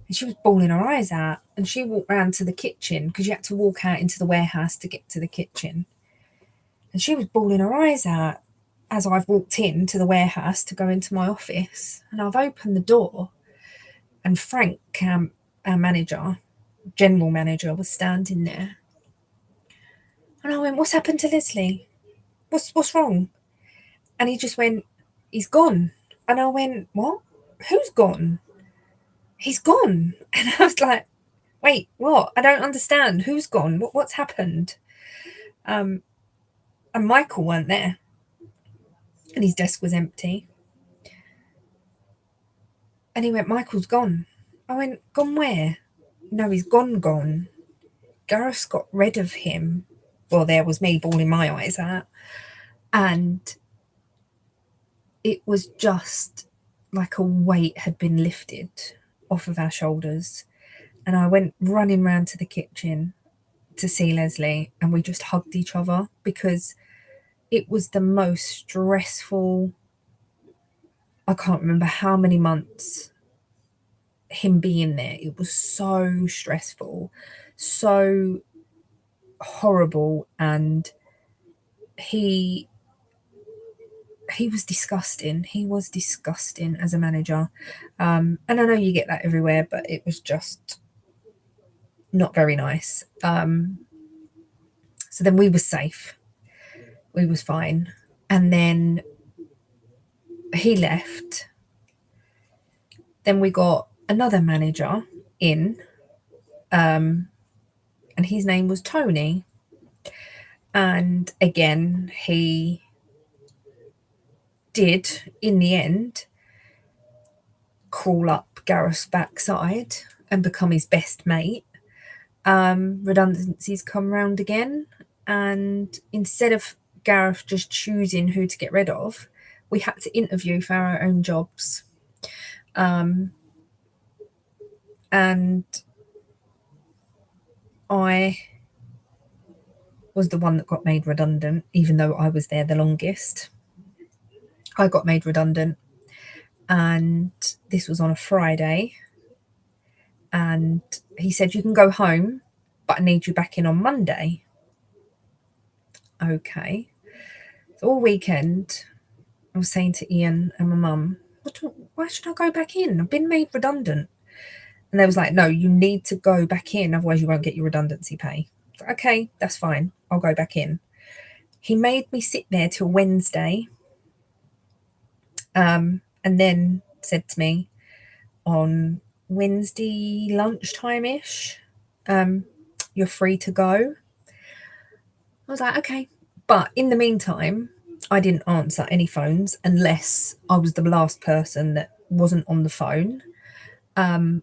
Speaker 1: And she was bawling her eyes out. And she walked round to the kitchen because you had to walk out into the warehouse to get to the kitchen. And she was bawling her eyes out as I've walked into the warehouse to go into my office. And I've opened the door, and Frank, our manager, general manager, was standing there. And I went, what's happened to Leslie? What's wrong? And he just went, he's gone. And I went, what? Who's gone? He's gone. And I was like, wait, what? I don't understand. Who's gone? What's happened? And Michael weren't there. And his desk was empty. And he went, Michael's gone. I went, gone where? No, he's gone. Gareth's got rid of him. Well, there was me bawling my eyes out. And it was just like a weight had been lifted off of our shoulders. And I went running round to the kitchen to see Leslie, and we just hugged each other because it was the most stressful, I can't remember how many months, him being there. It was so stressful, so horrible, and he was disgusting. He was disgusting as a manager. And I know you get that everywhere, but it was just not very nice. So then we was safe. We was fine. And then he left. Then we got another manager in, and his name was Tony. And again, he did, in the end, crawl up Gareth's backside and become his best mate. Redundancies come round again, and instead of Gareth just choosing who to get rid of, we had to interview for our own jobs. And I was the one that got made redundant, even though I was there the longest. I got made redundant, and this was on a Friday. And he said, you can go home, but I need you back in on Monday. Okay. So all weekend, I was saying to Ian and my mum, why should I go back in? I've been made redundant. And they was like, no, you need to go back in, otherwise you won't get your redundancy pay. Like, okay, that's fine. I'll go back in. He made me sit there till Wednesday, and then said to me on Wednesday lunchtime-ish, you're free to go. I was like, okay. But in the meantime, I didn't answer any phones unless I was the last person that wasn't on the phone. And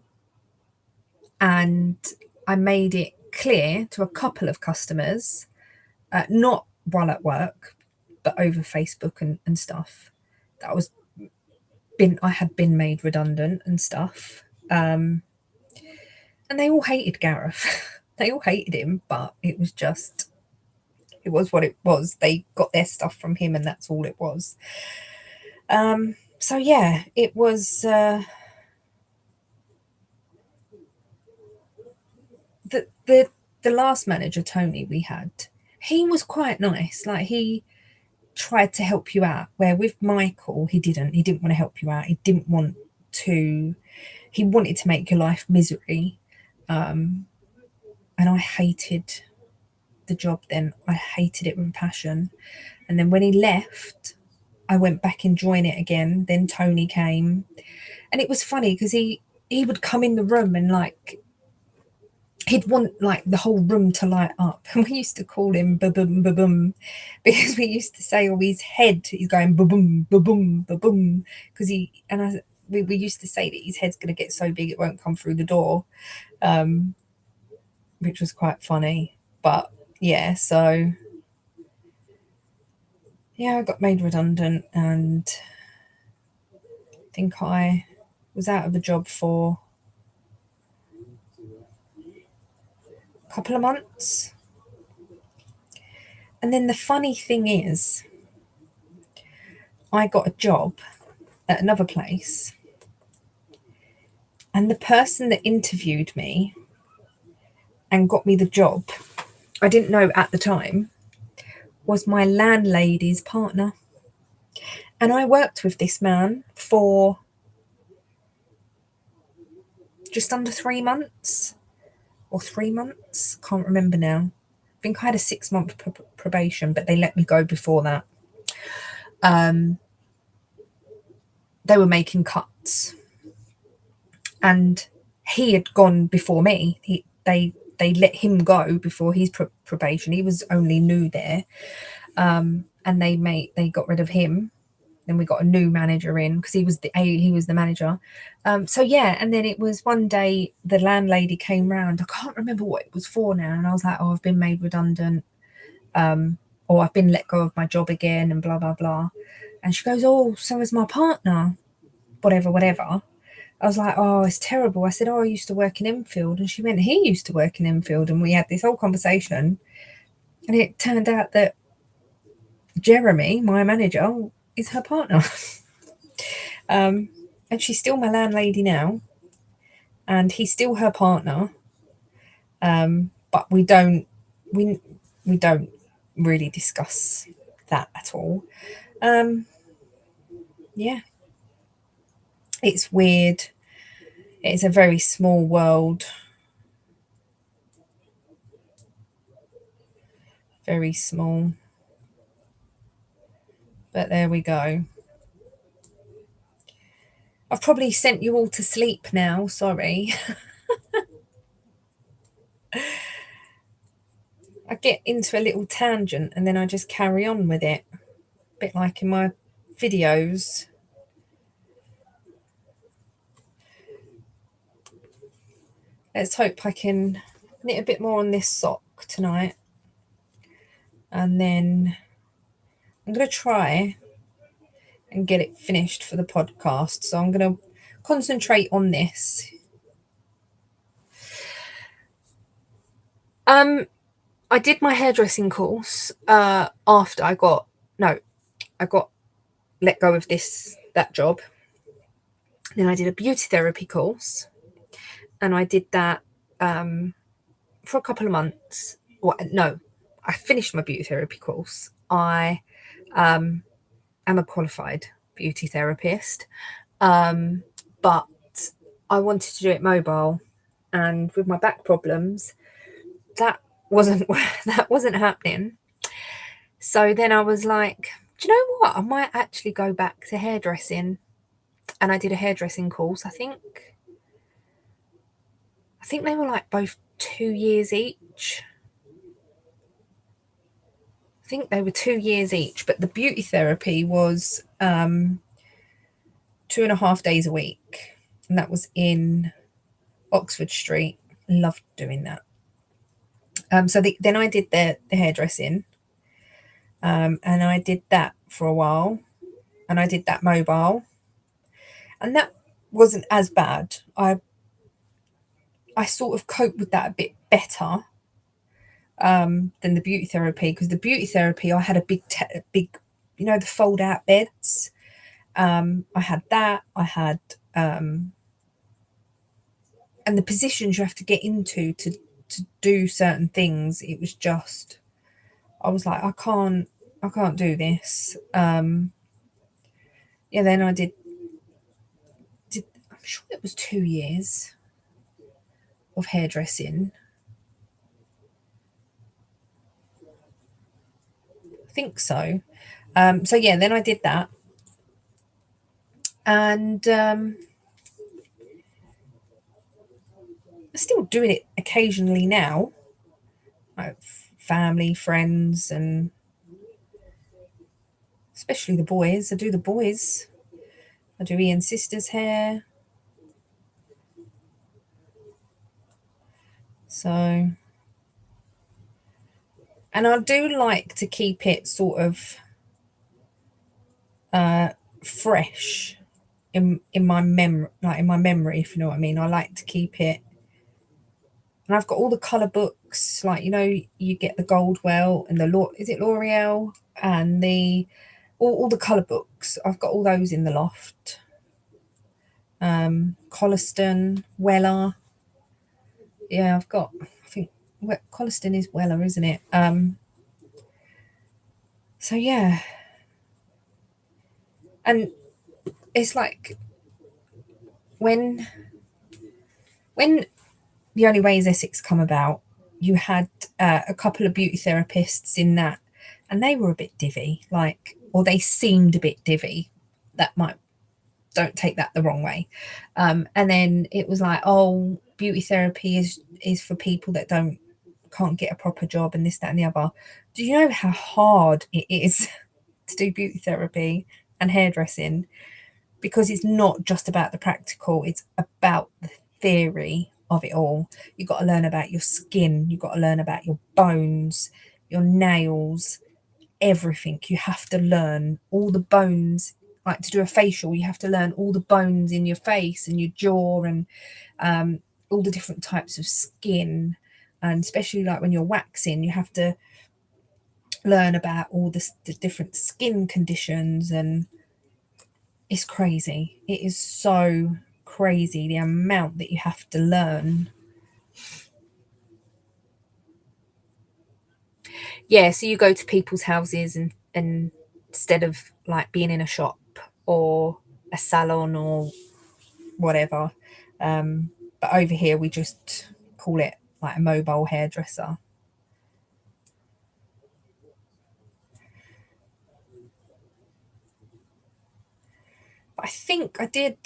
Speaker 1: I made it clear to a couple of customers, not while at work, but over Facebook and stuff, that I had been made redundant and stuff. And they all hated Gareth. They all hated him, but it was what it was. They got their stuff from him, and that's all it was. So yeah, it was the last manager, Tony, we had. He was quite nice. Like, he tried to help you out, where with Michael he didn't want to help you out. He wanted to make your life misery. And I hated the job then. I hated it with passion. And then when he left, I went back and joined it again. Then Tony came, and it was funny because he would come in the room and like he'd want like the whole room to light up. And we used to call him ba-boom, ba-boom, because we used to say, oh, his head is going ba-boom, ba-boom, ba-boom. Because we used to say that his head's going to get so big it won't come through the door, which was quite funny. But yeah, so yeah, I got made redundant, and I think I was out of a job for a couple of months. And then the funny thing is, I got a job at another place, and the person that interviewed me and got me the job, I didn't know at the time, was my landlady's partner. And I worked with this man for just under 3 months, or 3 months, can't remember now. I think I had a 6-month probation, but they let me go before that. They were making cuts, and he had gone before me. They let him go before his probation. He was only new there, and they got rid of him. Then we got a new manager in because he was the manager. So yeah, and then it was one day the landlady came round. I can't remember what it was for now, and I was like, oh, I've been made redundant, or I've been let go of my job again, and blah blah blah. And she goes, oh, so is my partner, whatever. I was like, oh, it's terrible. I said, oh, I used to work in Enfield. And she went, he used to work in Enfield. And we had this whole conversation. And it turned out that Jeremy, my manager, is her partner. And she's still my landlady now. And he's still her partner. But we don't really discuss that at all. Yeah. It's weird. It's a very small world. Very small. But there we go. I've probably sent you all to sleep now. Sorry. I get into a little tangent and then I just carry on with it. A bit like in my videos. Let's hope I can knit a bit more on this sock tonight. And then I'm going to try and get it finished for the podcast. So I'm going to concentrate on this. I did my hairdressing course after I got let go of that job. Then I did a beauty therapy course, and I did that for a couple of months. I finished my beauty therapy course. I am a qualified beauty therapist, but I wanted to do it mobile, and with my back problems, that wasn't happening. So then I was like, do you know what? I might actually go back to hairdressing. and I did a hairdressing course. I think they were like both 2 years each. I think they were 2 years each, but the beauty therapy was 2.5 days a week, and that was in Oxford Street. Loved doing that. Then I did the hairdressing, and I did that for a while, and I did that mobile, and that wasn't as bad. I sort of coped with that a bit better than the beauty therapy, because the beauty therapy I had a big, the fold out beds. I had that. I had and the positions you have to get into to do certain things. It was just, I was like, I can't do this. Yeah, then I did. I'm sure it was 2 years of hairdressing. I think so. So yeah, then I did that, and I'm still doing it occasionally now, like family, friends, and especially the boys. I do the boys. I do Ian's sister's hair. So, and I do like to keep it sort of fresh in my memory, if you know what I mean. I like to keep it, and I've got all the color books. Like, you get the Goldwell and is it L'Oreal, and the all the color books. I've got all those in the loft. Colliston, Weller. Yeah, I've got. I think Colliston is Weller, isn't it? So yeah, and it's like when when The Only Way Is Essex come about, you had a couple of beauty therapists in that, and they were a bit divvy, or they seemed a bit divvy. That might, don't take that the wrong way. And then it was like, oh, beauty therapy is for people that can't get a proper job, and this, that, and the other. Do you know how hard it is to do beauty therapy and hairdressing? Because it's not just about the practical, it's about the theory of it all. You've got to learn about your skin, you've got to learn about your bones, your nails, everything. You have to learn all the bones. Like, to do a facial, you have to learn all the bones in your face and your jaw, and all the different types of skin. And especially like when you're waxing, you have to learn about all the different skin conditions, and it's crazy. It is so crazy the amount that you have to learn. Yeah, so you go to people's houses, and instead of like being in a shop or a salon or whatever. But over here we just call it like a mobile hairdresser. But I think I did.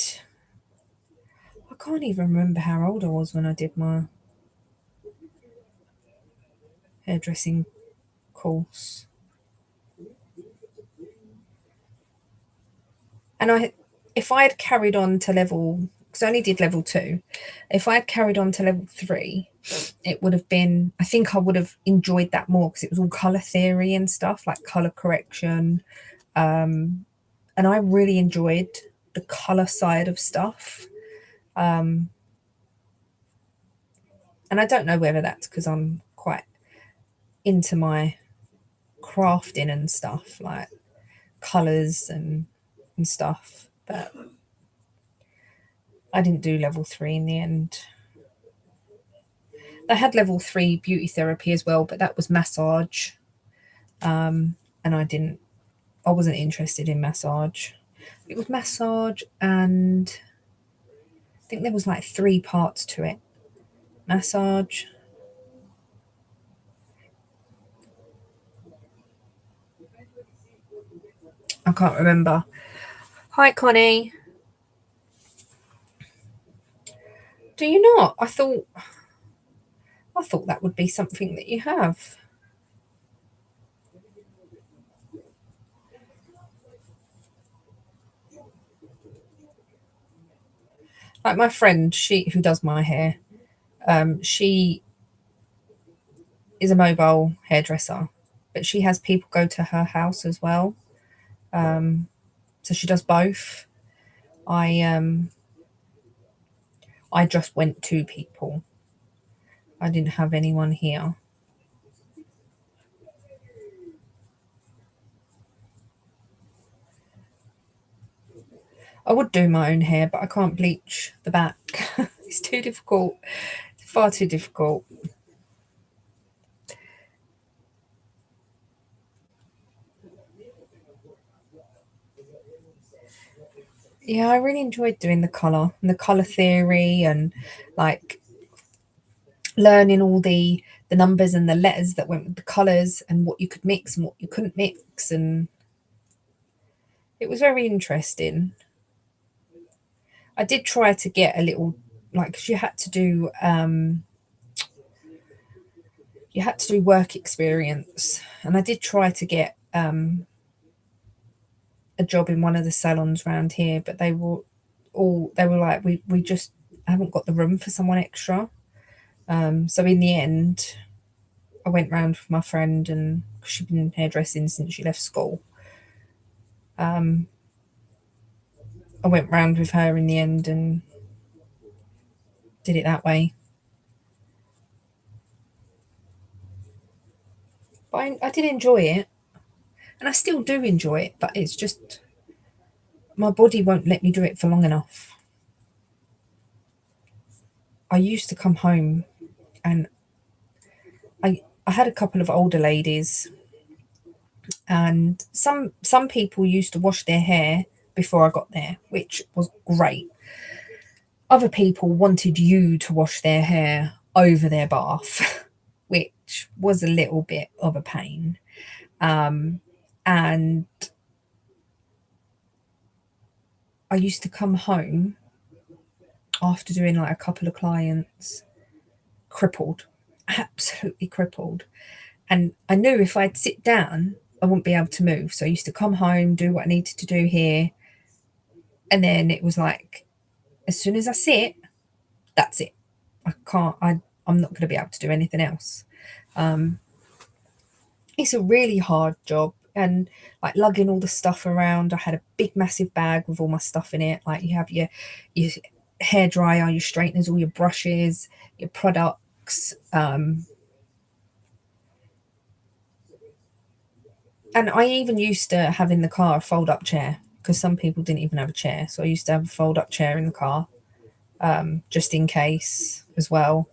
Speaker 1: I can't even remember how old I was when I did my hairdressing course. And if I had carried on to level, because I only did level 2, if I had carried on to level 3, it would have been, I think I would have enjoyed that more, because it was all color theory and stuff, like color correction. And I really enjoyed the color side of stuff. And I don't know whether that's because I'm quite into my crafting and stuff, like colors and stuff. But I didn't do level 3 in the end. I had level 3 beauty therapy as well, but that was massage. And I wasn't interested in massage. It was massage, and I think there was like 3 parts to it. Massage, I can't remember. Hi, Connie. Do you not? I thought that would be something that you have. Like my friend, she who does my hair, she is a mobile hairdresser, but she has people go to her house as well. So she does both. I um I just went to people. I didn't have anyone here. I would do my own hair, but I can't bleach the back. It's too difficult. Far too difficult. Yeah, I really enjoyed doing the colour and the colour theory and like learning all the numbers and the letters that went with the colours and what you could mix and what you couldn't mix, and it was very interesting. I did try to get a little like 'cause you had to do work experience, and I did try to get a job in one of the salons around here, but they were like we just haven't got the room for someone extra. So in the end, I went round with my friend, and 'cause she'd been hairdressing since she left school. I went round with her in the end and did it that way. But I did enjoy it, and I still do enjoy it. But it's just my body won't let me do it for long enough. I used to come home, and I had a couple of older ladies, and some people used to wash their hair before I got there, which was great. Other people wanted you to wash their hair over their bath, which was a little bit of a pain. And I used to come home after doing like a couple of clients crippled, absolutely crippled. And I knew if I'd sit down, I wouldn't be able to move. So I used to come home, do what I needed to do here. And then it was like, as soon as I sit, that's it. I'm not going to be able to do anything else. It's a really hard job, and like lugging all the stuff around. I had a big massive bag with all my stuff in it. Like you have your hair dryer, your straighteners, all your brushes, your products. And I even used to have in the car a fold up chair because some people didn't even have a chair. So I used to have a fold up chair in the car, just in case as well.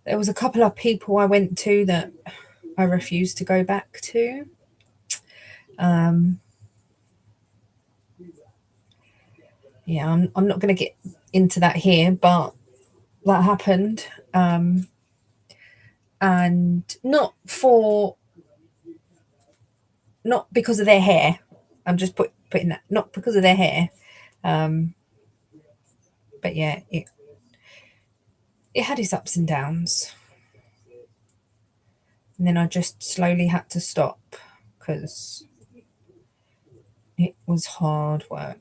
Speaker 1: There was a couple of people I went to that I refused to go back to. Yeah, I'm not going to get into that here, but that happened. And not because of their hair. I'm just putting that, not because of their hair. Um, but yeah, it had its ups and downs. And then I just slowly had to stop because it was hard work.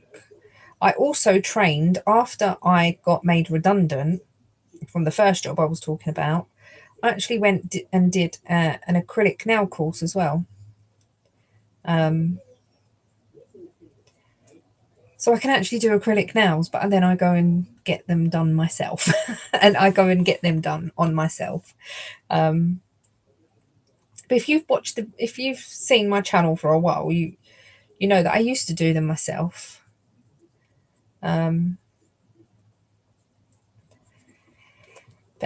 Speaker 1: I also trained after I got made redundant from the first job I was talking about. I actually went and did an acrylic nail course as well. So I can actually do acrylic nails, but then I go and get them done myself, and I go and get them done on myself. But if you've seen my channel for a while, you know that I used to do them myself. But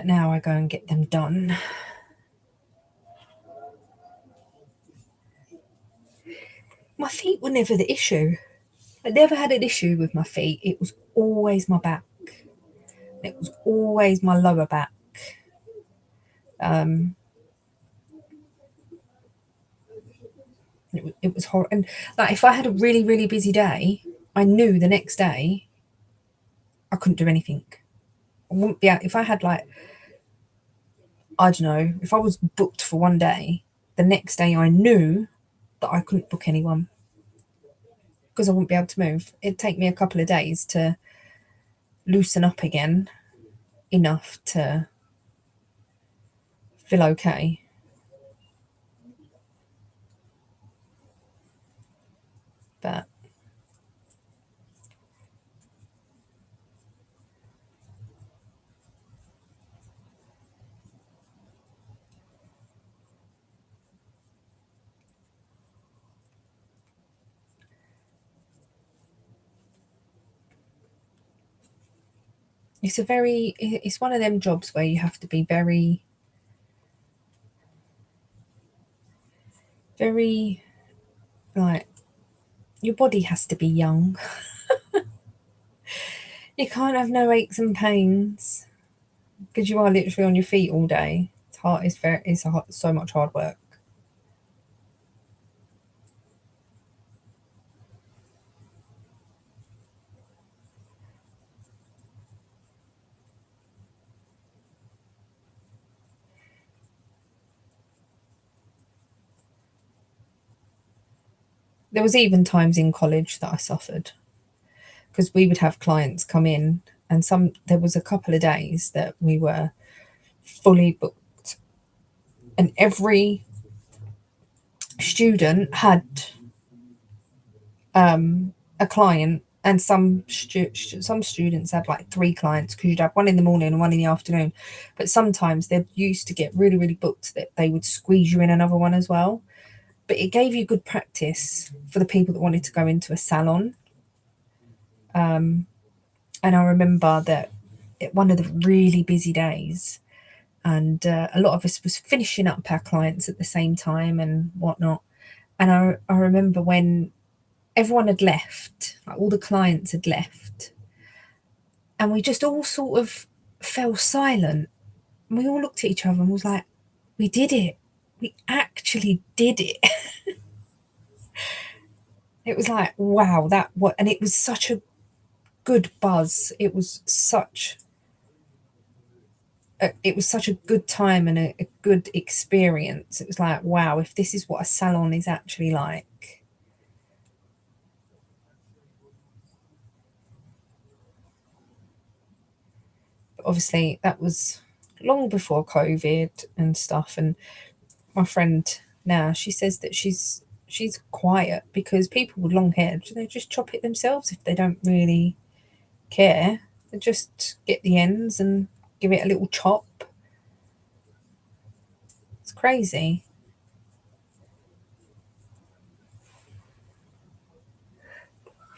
Speaker 1: now I go and get them done. My feet were never the issue. I never had an issue with my feet. It was always my back. It was always my lower back. It was horrible. And like if I had a really, really busy day, I knew the next day I couldn't do anything. I wouldn't be out if I had like, I don't know, if I was booked for one day, the next day I knew that I couldn't book anyone because I wouldn't be able to move. It'd take me a couple of days to loosen up again enough to feel okay. But it's one of them jobs where you have to be very, very, like, your body has to be young. You can't have no aches and pains because you are literally on your feet all day. It's hard. So much hard work. There was even times in college that I suffered because we would have clients come in, and there was a couple of days that we were fully booked, and every student had a client, and some students had like three clients because you'd have one in the morning and one in the afternoon. But sometimes they used to get really, really booked that they would squeeze you in another one as well. But it gave you good practice for the people that wanted to go into a salon. And I remember that one of the really busy days, and a lot of us was finishing up our clients at the same time and whatnot. And I remember when everyone had left, like all the clients had left, and we just all sort of fell silent. And we all looked at each other and was like, we did it. We actually did it. It was like, wow, and it was such a good buzz. It was such a good time and a good experience. It was like, wow, if this is what a salon is actually like. But obviously, that was long before COVID and stuff. And my friend now, she says that she's quiet because people with long hair, they just chop it themselves if they don't really care. They just get the ends and give it a little chop. It's crazy.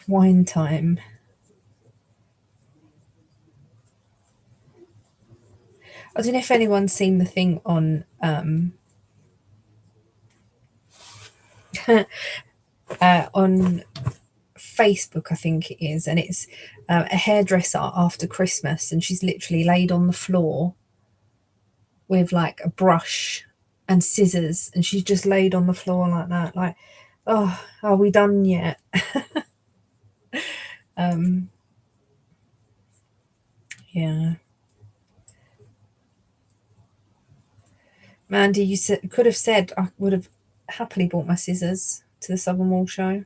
Speaker 1: Wine time. I don't know if anyone's seen the thing on on Facebook, I think it is, and it's a hairdresser after Christmas, and she's literally laid on the floor with like a brush and scissors, and she's just laid on the floor like that, like, oh, are we done yet? Yeah. Mandy, could have said I would have happily bought my scissors to the Southern Wall show.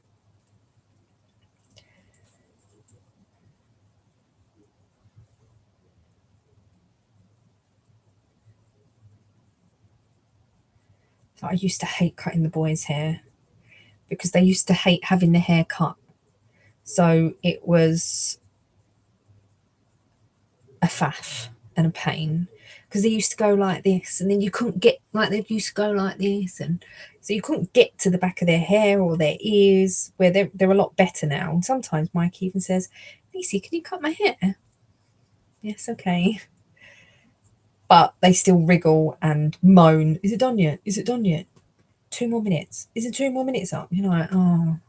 Speaker 1: I used to hate cutting the boys' hair because they used to hate having the hair cut. So it was a faff and a pain because they used to go like this, and then you couldn't get, like, they used to go like this, and so you couldn't get to the back of their hair or their ears, where they're a lot better now. And sometimes Mike even says, Lacey, can you cut my hair? Yes, okay. But they still wriggle and moan, is it done yet? Is it done yet? 2 more minutes. Is it 2 more minutes up? You're like, oh.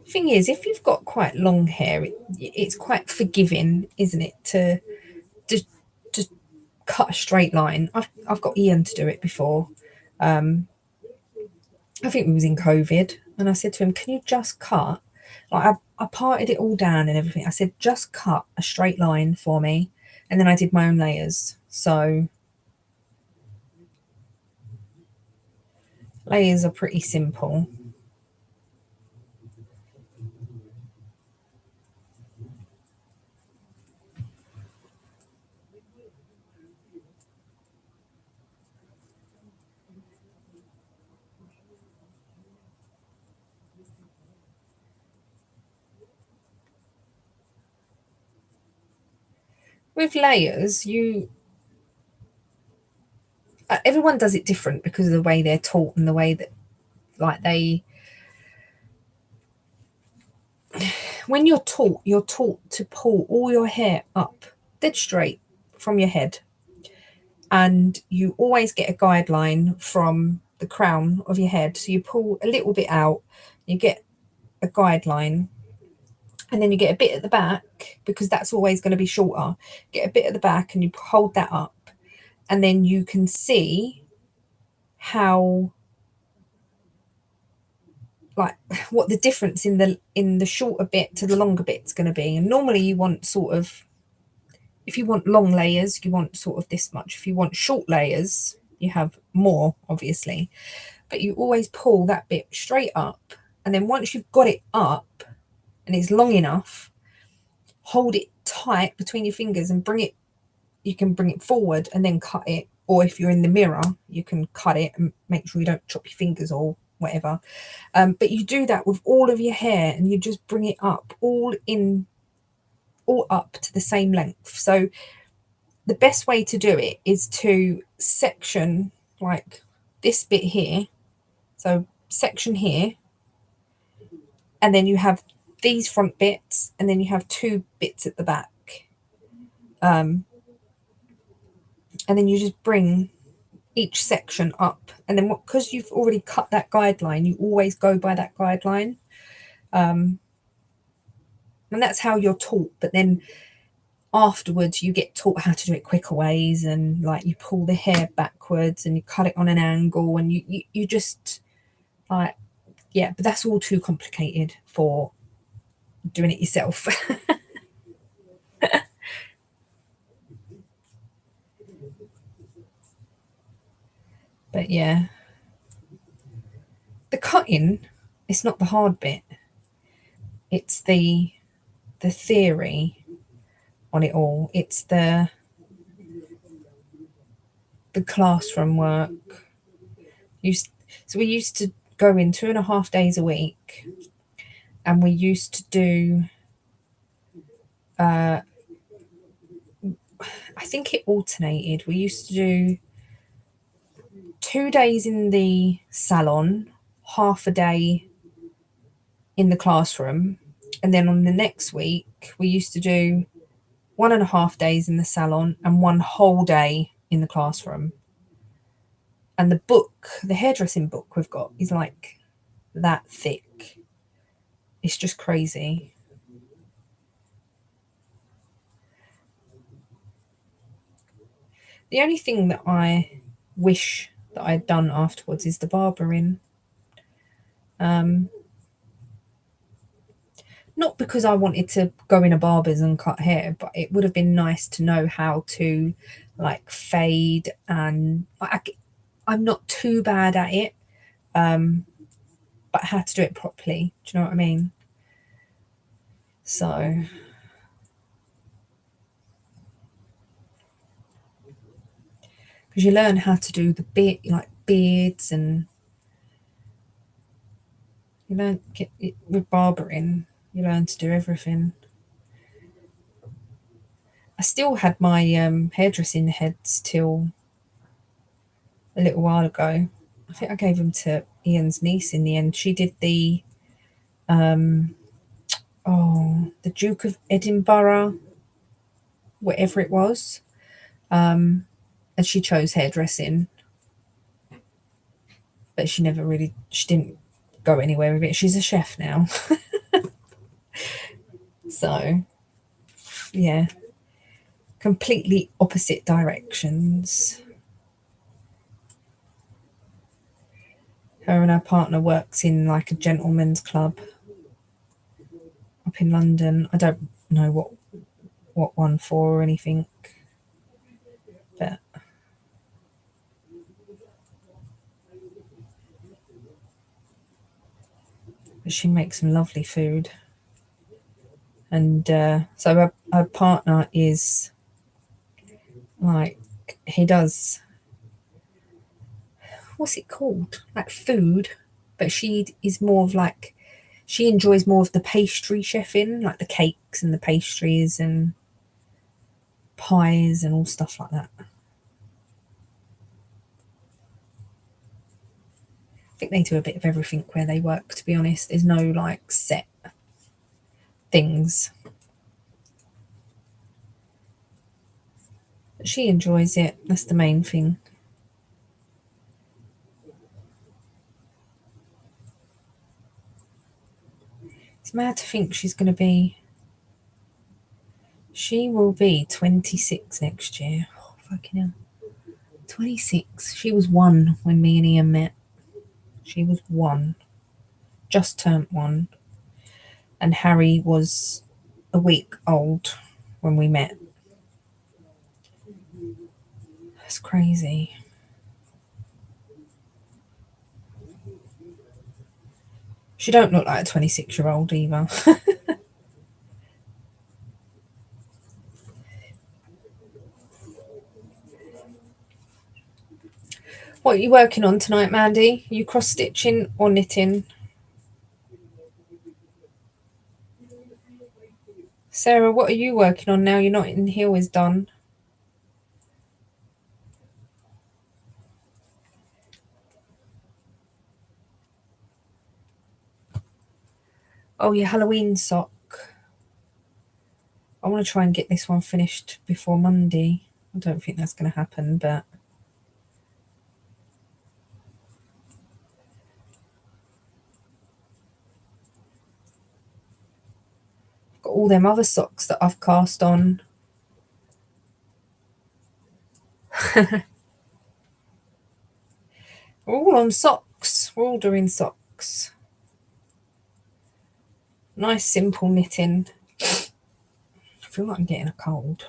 Speaker 1: Thing is, if you've got quite long hair, it's quite forgiving, isn't it, to cut a straight line. I've got Ian to do it before, I think we was in COVID, and I said to him, "Can you just cut?" Like I parted it all down and everything. I said, "Just cut a straight line for me," and then I did my own layers. So layers are pretty simple. With layers, you everyone does it different because of the way they're taught and the way that like they when you're taught to pull all your hair up dead straight from your head, and you always get a guideline from the crown of your head. So you pull a little bit out, you get a guideline, and then you get a bit at the back because that's always going to be shorter. Get a bit at the back and you hold that up, and then you can see how like what the difference in the shorter bit to the longer bit's going to be. And normally you want sort of, if you want long layers, you want sort of this much. If you want short layers, you have more, obviously. But you always pull that bit straight up. And then once you've got it up and it's long enough, hold it tight between your fingers and you can bring it forward and then cut it. Or if you're in the mirror, you can cut it and make sure you don't chop your fingers or whatever. But you do that with all of your hair and you just bring it up all up to the same length. So the best way to do it is to section like this bit here. So section here, and then you have these front bits, and then you have two bits at the back. And then you just bring each section up. And then because you've already cut that guideline, you always go by that guideline. And that's how you're taught. But then afterwards you get taught how to do it quicker ways, and like you pull the hair backwards and you cut it on an angle, and you just like, yeah, but that's all too complicated for doing it yourself. But yeah, the cutting, it's not the hard bit, it's the theory on it all. It's the classroom work. Used so we used to go in 2.5 days a week, and we used to do I think it alternated. We used to do 2 days in the salon, half a day in the classroom, and then on the next week we used to do 1.5 days in the salon and one whole day in the classroom. And the book, the hairdressing book we've got, is like that thick. It's just crazy. The only thing that I wish that I'd done afterwards is the barbering. Not because I wanted to go in a barber's and cut hair, but it would have been nice to know how to like fade, and I'm not too bad at it, but how to do it properly. Do you know what I mean? So, because you learn how to do the bit like beards, and you learn with barbering, you learn to do everything. I still had my hairdressing heads till a little while ago. I think I gave them to Ian's niece in the end. She did the Duke of Edinburgh, whatever it was, and she chose hairdressing, but she didn't go anywhere with it. She's a chef now. So, yeah, completely opposite directions. Her and her partner works in like a gentleman's club up in London. I don't know what one for or anything, but she makes some lovely food. And so her partner is like, he does, what's it called? Like food, but she is more of like, she enjoys more of the pastry chefing, like the cakes and the pastries and pies and all stuff like that. I think they do a bit of everything where they work, to be honest. There's no like set things. But she enjoys it. That's the main thing. It's mad to think she's going to be. She will be 26 next year. Oh, fucking hell. 26. She was 1 when me and Ian met. She was 1. Just turned 1. And Harry was a week old when we met. That's crazy. She don't look like a 26-year-old either. What are you working on tonight, Mandy? Are you cross-stitching or knitting? Sarah, what are you working on now? You're not in Hill is done. Oh, your Halloween sock. I want to try and get this one finished before Monday. I don't think that's going to happen, but I've got all them other socks that I've cast on. We're all on socks. We're all doing socks. Nice, simple knitting. I feel like I'm getting a cold.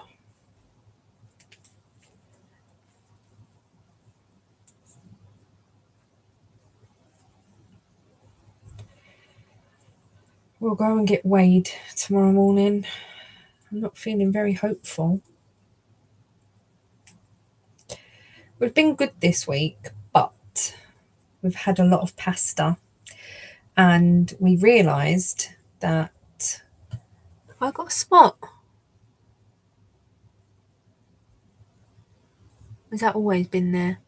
Speaker 1: We'll go and get weighed tomorrow morning. I'm not feeling very hopeful. We've been good this week, but we've had a lot of pasta. And we realised that I got a spot. Has that always been there?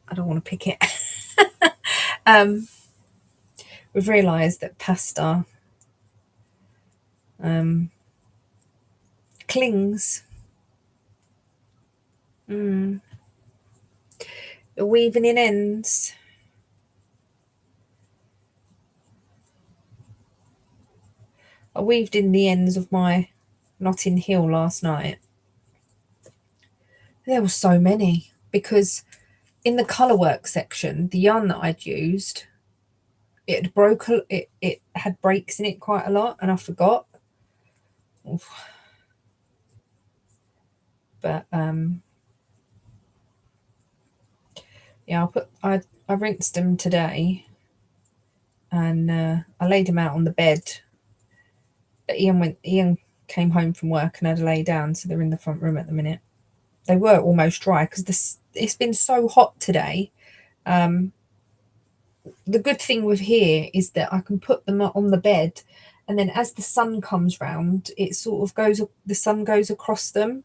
Speaker 1: I don't want to pick it. We've realised that pasta clings. The weaving in ends. I weaved in the ends of my Notting Hill last night. There were so many because in the colourwork section, the yarn that I'd used, it had it had breaks in it quite a lot, and I forgot. Oof. But yeah, I rinsed them today, and I laid them out on the bed. But Ian came home from work and had to lay down, so they're in the front room at the minute. They were almost dry because it's been so hot today. The good thing with here is that I can put them on the bed, and then as the sun comes round, it sort of goes. The sun goes across them,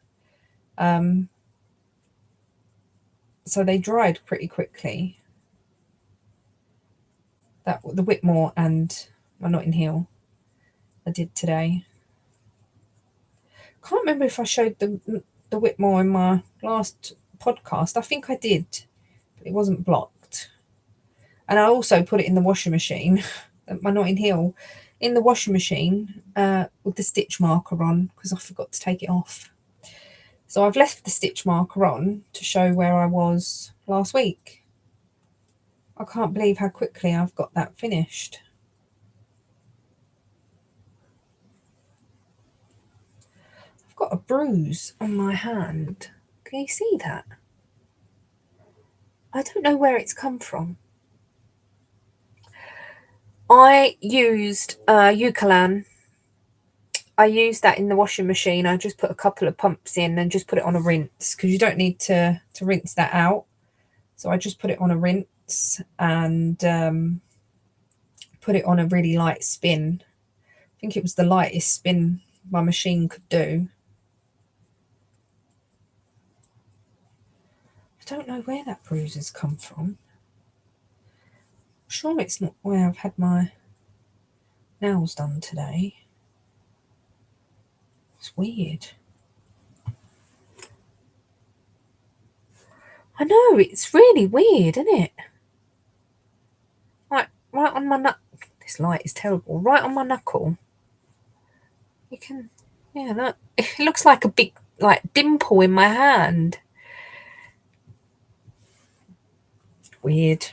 Speaker 1: so they dried pretty quickly. That the Whitmore and my Notting Hill I did today. Can't remember if I showed the Whitmore in my last podcast. I think I did, but it wasn't blocked. And I also put it in the washing machine, my Notting Hill, in the washing machine with the stitch marker on because I forgot to take it off. So I've left the stitch marker on to show where I was last week. I can't believe how quickly I've got that finished. I've got a bruise on my hand. Can you see that? I don't know where it's come from. I used Eucalan. I used that in the washing machine. I just put a couple of pumps in and just put it on a rinse because you don't need to rinse that out. So I just put it on a rinse and put it on a really light spin. I think it was the lightest spin my machine could do. I don't know where that bruise has come from. I'm sure it's not where I've had my nails done today. It's weird. I know, it's really weird, isn't it? Like, right on my knuckle. This light is terrible. Right on my knuckle. You can, yeah, look. It looks like a big, like, dimple in my hand. Weird.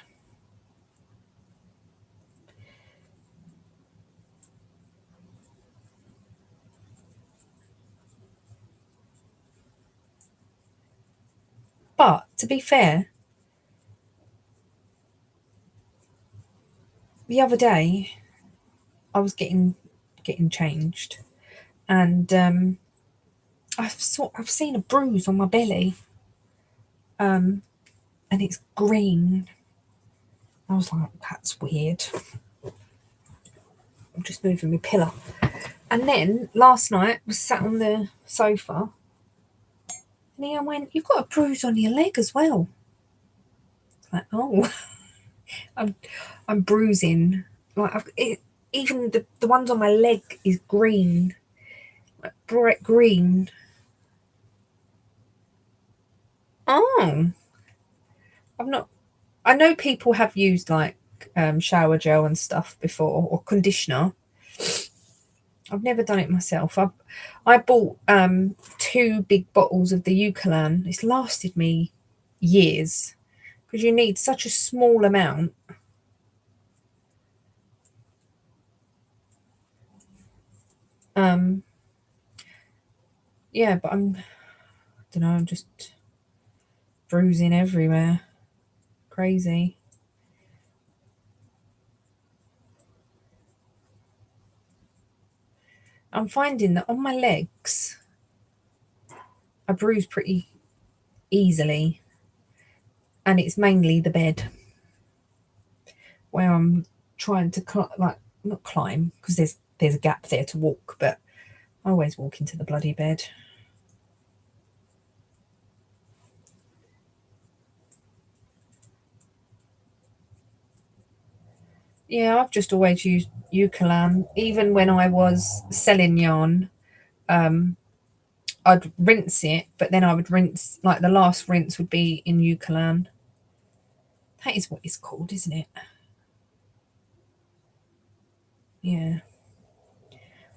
Speaker 1: But, to be fair, the other day, I was getting changed, and I've seen a bruise on my belly, and it's green. I was like, that's weird. I'm just moving my pillow. And then last night I was sat on the sofa, and Ian went, "You've got a bruise on your leg as well." It's like, oh, I'm bruising. Like even the ones on my leg is green, like bright green. Oh, I've not. I know people have used like shower gel and stuff before, or conditioner. I've never done it myself. I bought 2 big bottles of the Eucalan. It's lasted me years because you need such a small amount. Yeah, but I don't know. I'm just bruising everywhere. Crazy. I'm finding that on my legs, I bruise pretty easily, and it's mainly the bed where I'm trying to not climb because there's a gap there to walk, but I always walk into the bloody bed. Yeah, I've just always used Eucalan. Even when I was selling yarn, I'd rinse it, but then I would rinse, like the last rinse would be in Eucalan. That is what it's called, isn't it? Yeah.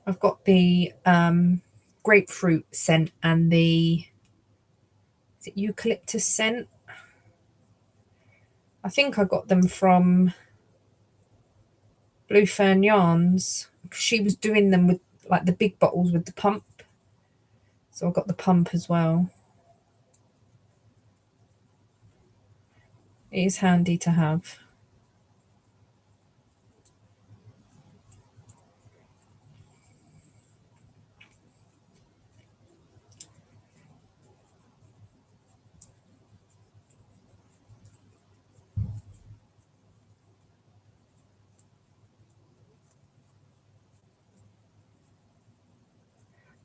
Speaker 1: I've got the grapefruit scent and the is it eucalyptus scent. I think I got them from Blue Fern Yarns. She was doing them with like the big bottles with the pump. So I got the pump as well. It is handy to have.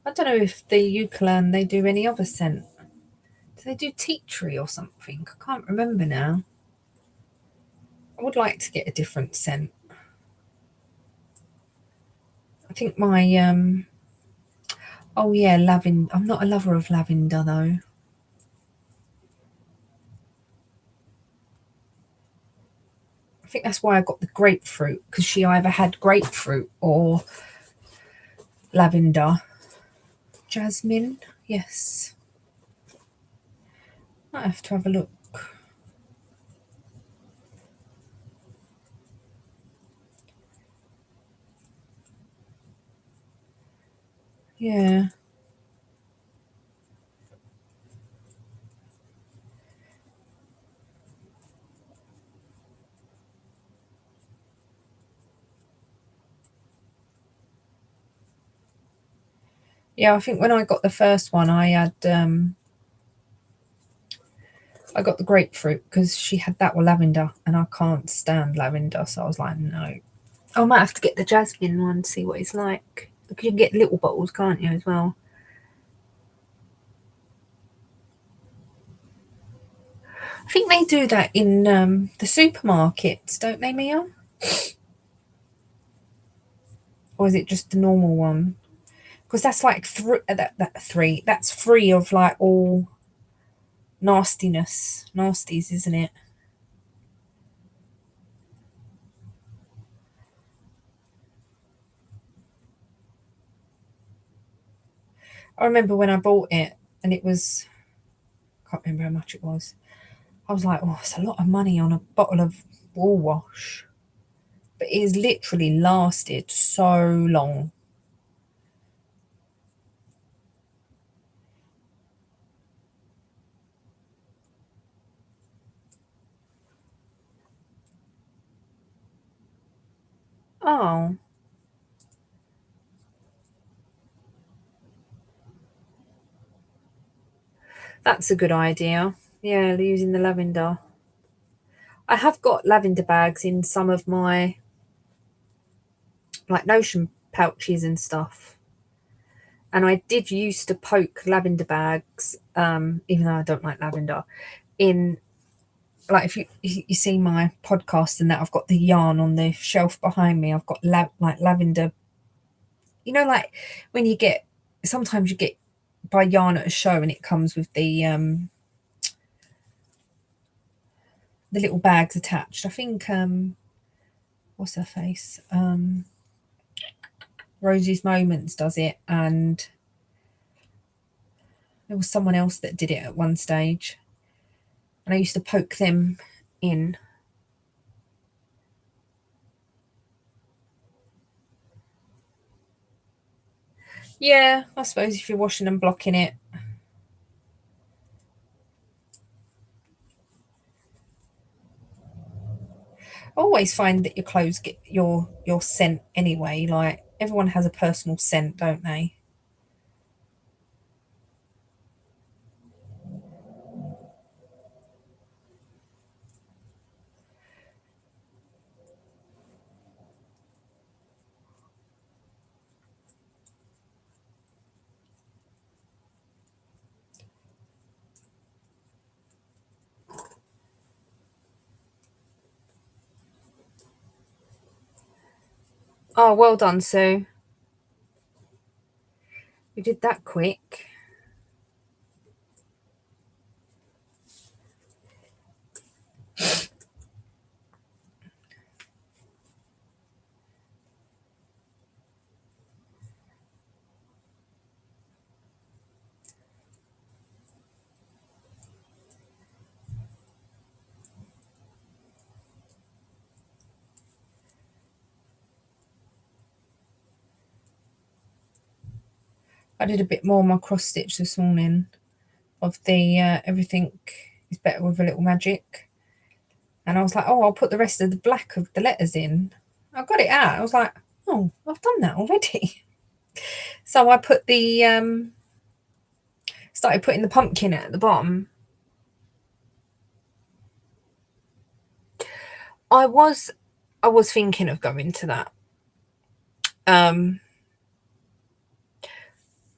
Speaker 1: I don't know if the Eucalan they do any other scent. Do they do tea tree or something? I can't remember now. I would like to get a different scent. I think my oh yeah, lavender. I'm not a lover of lavender though. I think that's why I got the grapefruit because she either had grapefruit or lavender. Jasmine, yes. I have to have a look. Yeah. Yeah, I think when I got the first one, I got the grapefruit because she had that with lavender, and I can't stand lavender, so I was like, no. I might have to get the jasmine one to see what it's like. Because you can get little bottles, can't you, as well? I think they do that in the supermarkets, don't they, Mia? Or is it just the normal one? Because that's like that three. That's free of like all nasties, isn't it? I remember when I bought it, and it was, I can't remember how much it was. I was like, oh, it's a lot of money on a bottle of wall wash. But it has literally lasted so long. Oh, that's a good idea. Yeah, using the lavender. I have got lavender bags in some of my like Notion pouches and stuff. And I did used to poke lavender bags, even though I don't like lavender, in like if you see my podcast and that I've got the yarn on the shelf behind me. I've got like lavender. You know, like when you get sometimes you get buy yarn at a show and it comes with the little bags attached. I think what's her face? Rosie's Moments does it, and there was someone else that did it at one stage, and I used to poke them in. Yeah, I suppose if you're washing and blocking it. I always find that your clothes get your scent anyway. Like everyone has a personal scent, don't they? Oh, well done, Sue. You did that quick. I did a bit more on my cross stitch this morning of the everything is better with a little magic. And I was like, oh, I'll put the rest of the black of the letters in. I got it out. I was like, oh, I've done that already. So I put the started putting the pumpkin at the bottom. I was I was thinking of going to that. Um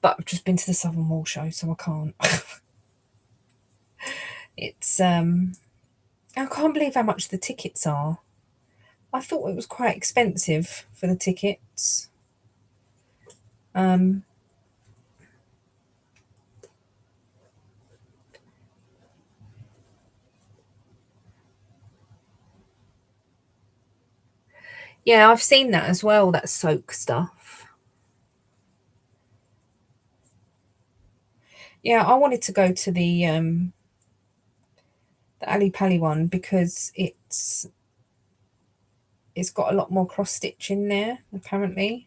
Speaker 1: but I've just been to the Southern Wall show, so I can't. It's I can't believe how much the tickets are. I thought it was quite expensive for the tickets. Um yeah, I've seen that as well, that soak stuff. Yeah, I wanted to go to the Ali Pali one because it's got a lot more cross stitch in there apparently.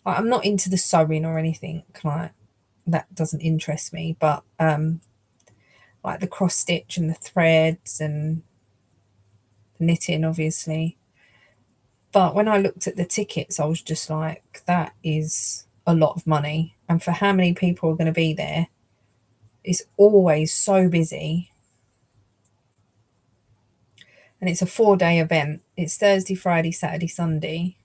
Speaker 1: Like, I'm not into the sewing or anything like that, doesn't interest me, but like the cross stitch and the threads and the knitting, obviously. But when I looked at the tickets, I was just like, that is a lot of money. And for how many people are going to be there, it's always so busy. And it's a 4-day event. It's Thursday, Friday, Saturday, Sunday.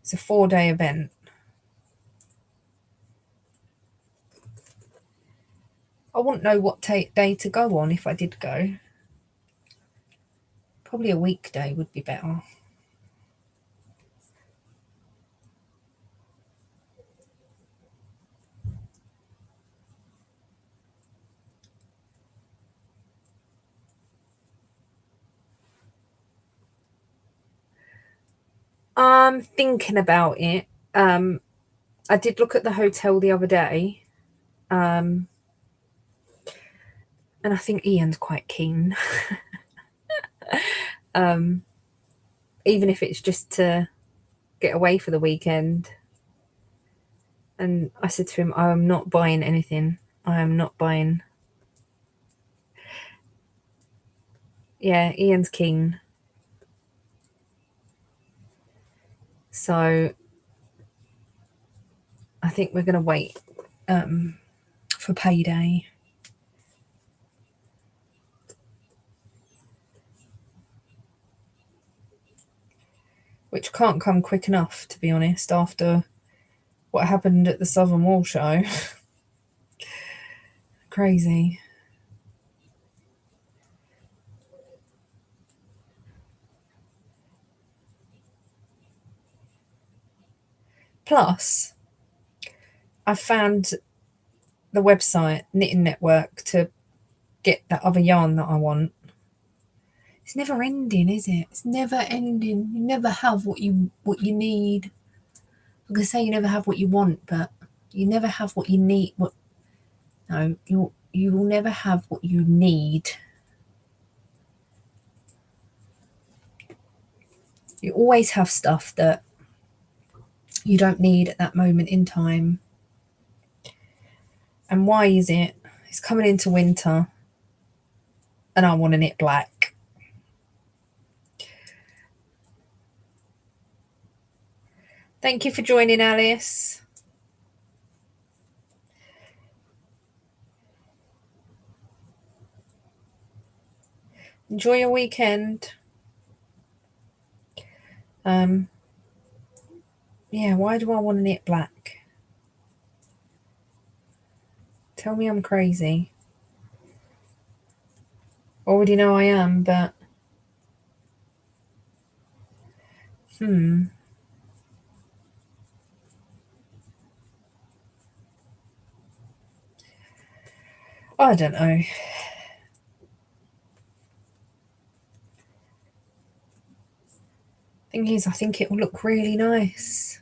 Speaker 1: It's a 4-day event. I wouldn't know what day to go on if I did go. Probably a weekday would be better. I'm thinking about it. I did look at the hotel the other day, and I think Ian's quite keen. Even if it's just to get away for the weekend. And I said to him, I am not buying anything. I am not buying. Yeah, Ian's keen. So I think we're going to wait for payday. Which can't come quick enough, to be honest, after what happened at the Southern Wall show. Crazy. Plus, I found the website Knitting Network to get that other yarn that I want. It's never ending, is it? It's never ending. You never have what you need. I'm gonna say you never have what you want, but you never have what you need. You will never have what you need. You always have stuff that you don't need at that moment in time. And why is it? It's coming into winter and I want to knit black. Thank you for joining, Alice. Enjoy your weekend. Yeah, why do I want to knit black? Tell me I'm crazy. Already know I am, but I don't know. Thing is, I think it will look really nice.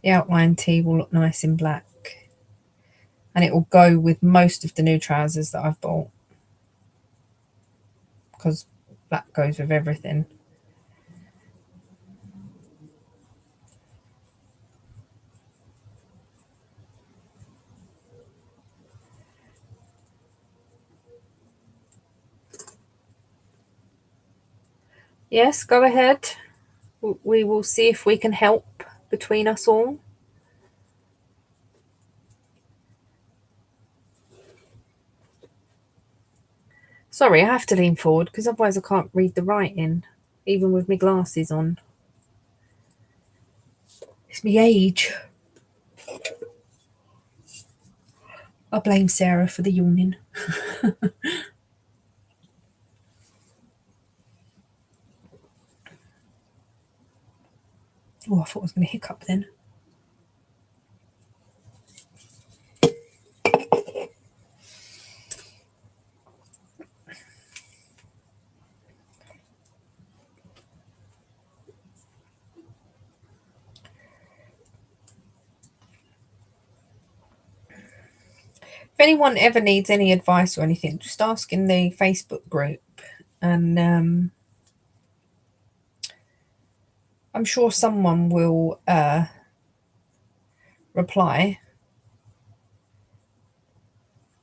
Speaker 1: The outline tee will look nice in black. And it will go with most of the new trousers that I've bought. Because black goes with everything. Yes, go ahead. We will see if we can help between us all. Sorry, I have to lean forward because otherwise I can't read the writing, even with my glasses on. It's my age. I blame Sarah for the yawning. Oh, I thought I was going to hiccup then. If anyone ever needs any advice or anything, just ask in the Facebook group. And I'm sure someone will reply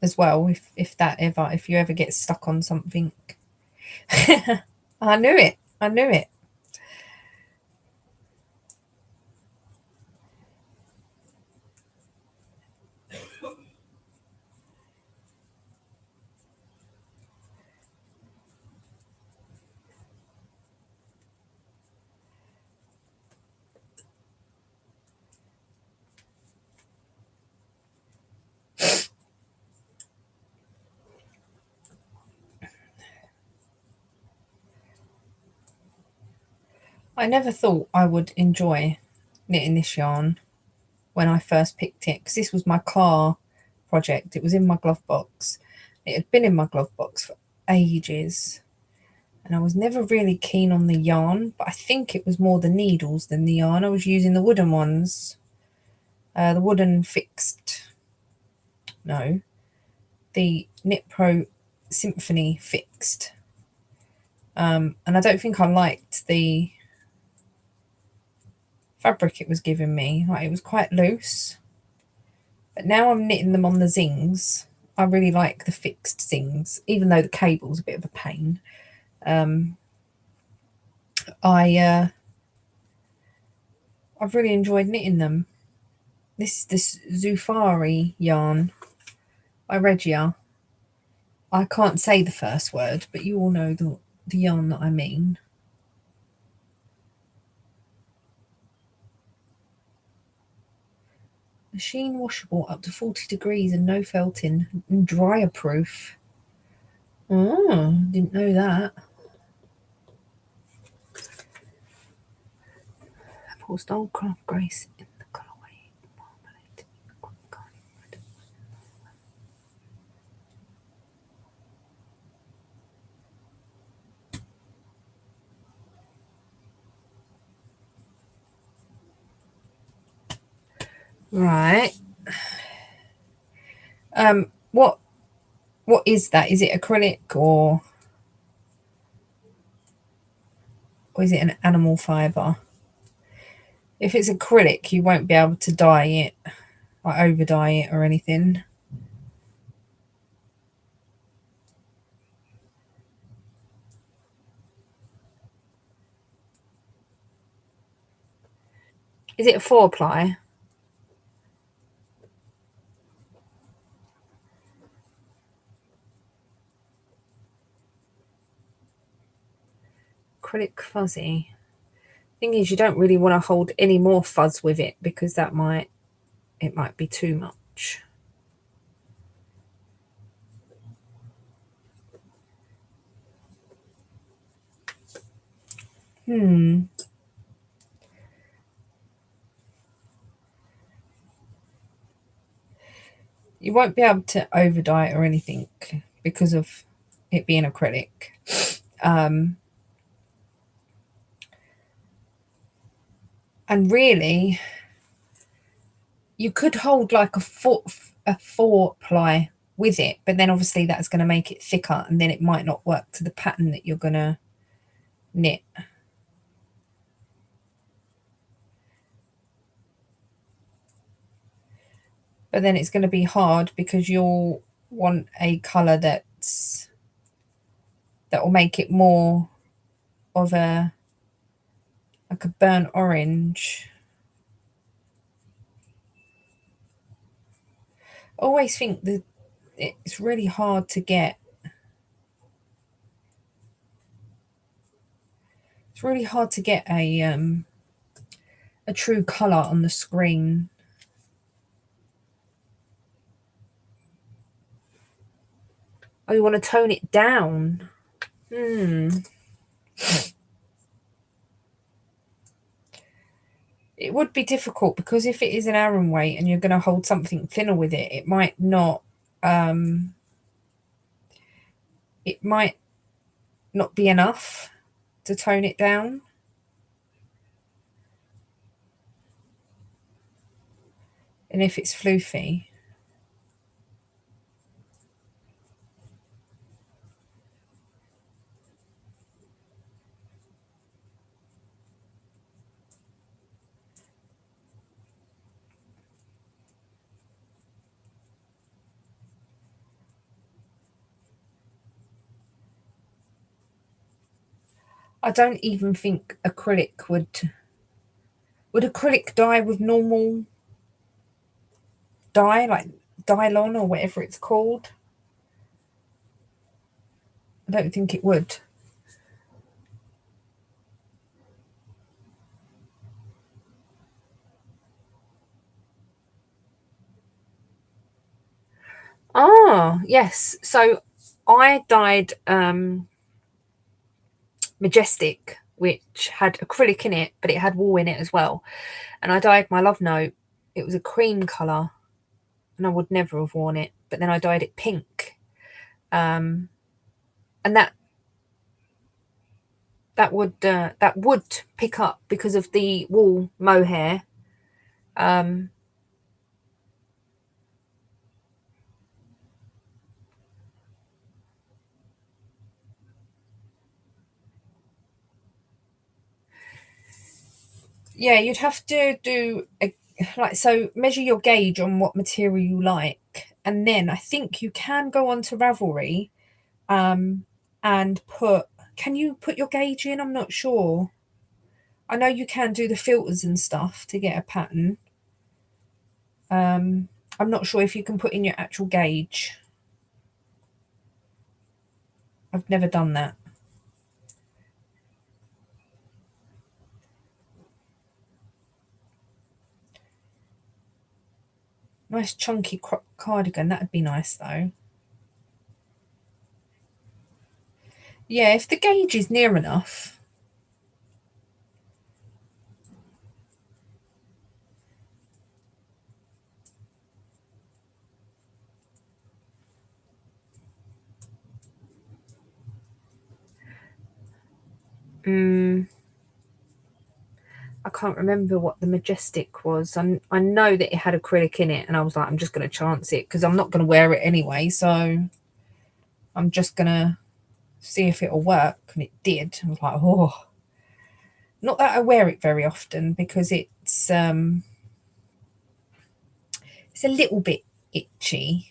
Speaker 1: as well if you ever get stuck on something. I knew it. I knew it. I never thought I would enjoy knitting this yarn when I first picked it, because this was my car project. It was in my glove box. It had been in my glove box for ages, and I was never really keen on the yarn, but I think it was more the needles than the yarn. I was using the wooden ones, the wooden fixed, no, the Knit Pro Symphony fixed. And I don't think I liked the fabric it was giving me. Like, it was quite loose. But now I'm knitting them on the zings. I really like the fixed zings, even though the cable's a bit of a pain. I've really enjoyed knitting them. This Zufari yarn by Regia. I can't say the first word, but you all know the yarn that I mean. Machine washable up to 40 degrees and no felting and dryer proof. Oh, didn't know that. Post old craft grace in the colourway marmalade. Right. What is that? Is it acrylic or is it an animal fibre? If it's acrylic, you won't be able to dye it, or over dye it or anything. Is it a 4-ply? Acrylic fuzzy. Thing is, you don't really want to hold any more fuzz with it, because it might be too much. You won't be able to over dye it or anything because of it being acrylic. And really, you could hold like a 4-ply with it, but then obviously that's going to make it thicker, and then it might not work to the pattern that you're going to knit. But then it's going to be hard, because you'll want a colour that will make it more of a burnt orange. I always think that it's really hard to get. It's really hard to get a true colour on the screen. Oh, you want to tone it down? It would be difficult, because if it is an Aran weight and you're going to hold something thinner with it, it might not be enough to tone it down. And if it's floofy, I don't even think acrylic would acrylic dye with normal dye, like Dylon or whatever it's called. I don't think it would. Ah, yes. So I dyed Majestic, which had acrylic in it, but it had wool in it as well. And I dyed my Love Note. It was a cream colour, and I would never have worn it. But then I dyed it pink, and that would pick up because of the wool mohair. Um, yeah, you'd have to do like, so measure your gauge on what material you like, and then I think you can go on to Ravelry, um, and put. Can you put your gauge in? I'm not sure. I know you can do the filters and stuff to get a pattern. I'm not sure if you can put in your actual gauge. I've never done that. Nice chunky cardigan. That'd be nice though. Yeah, if the gauge is near enough. I can't remember what the Majestic was. I know that it had acrylic in it, and I was like, I'm just going to chance it because I'm not going to wear it anyway. So I'm just going to see if it'll work. And it did. I was like, oh, not that I wear it very often because it's a little bit itchy.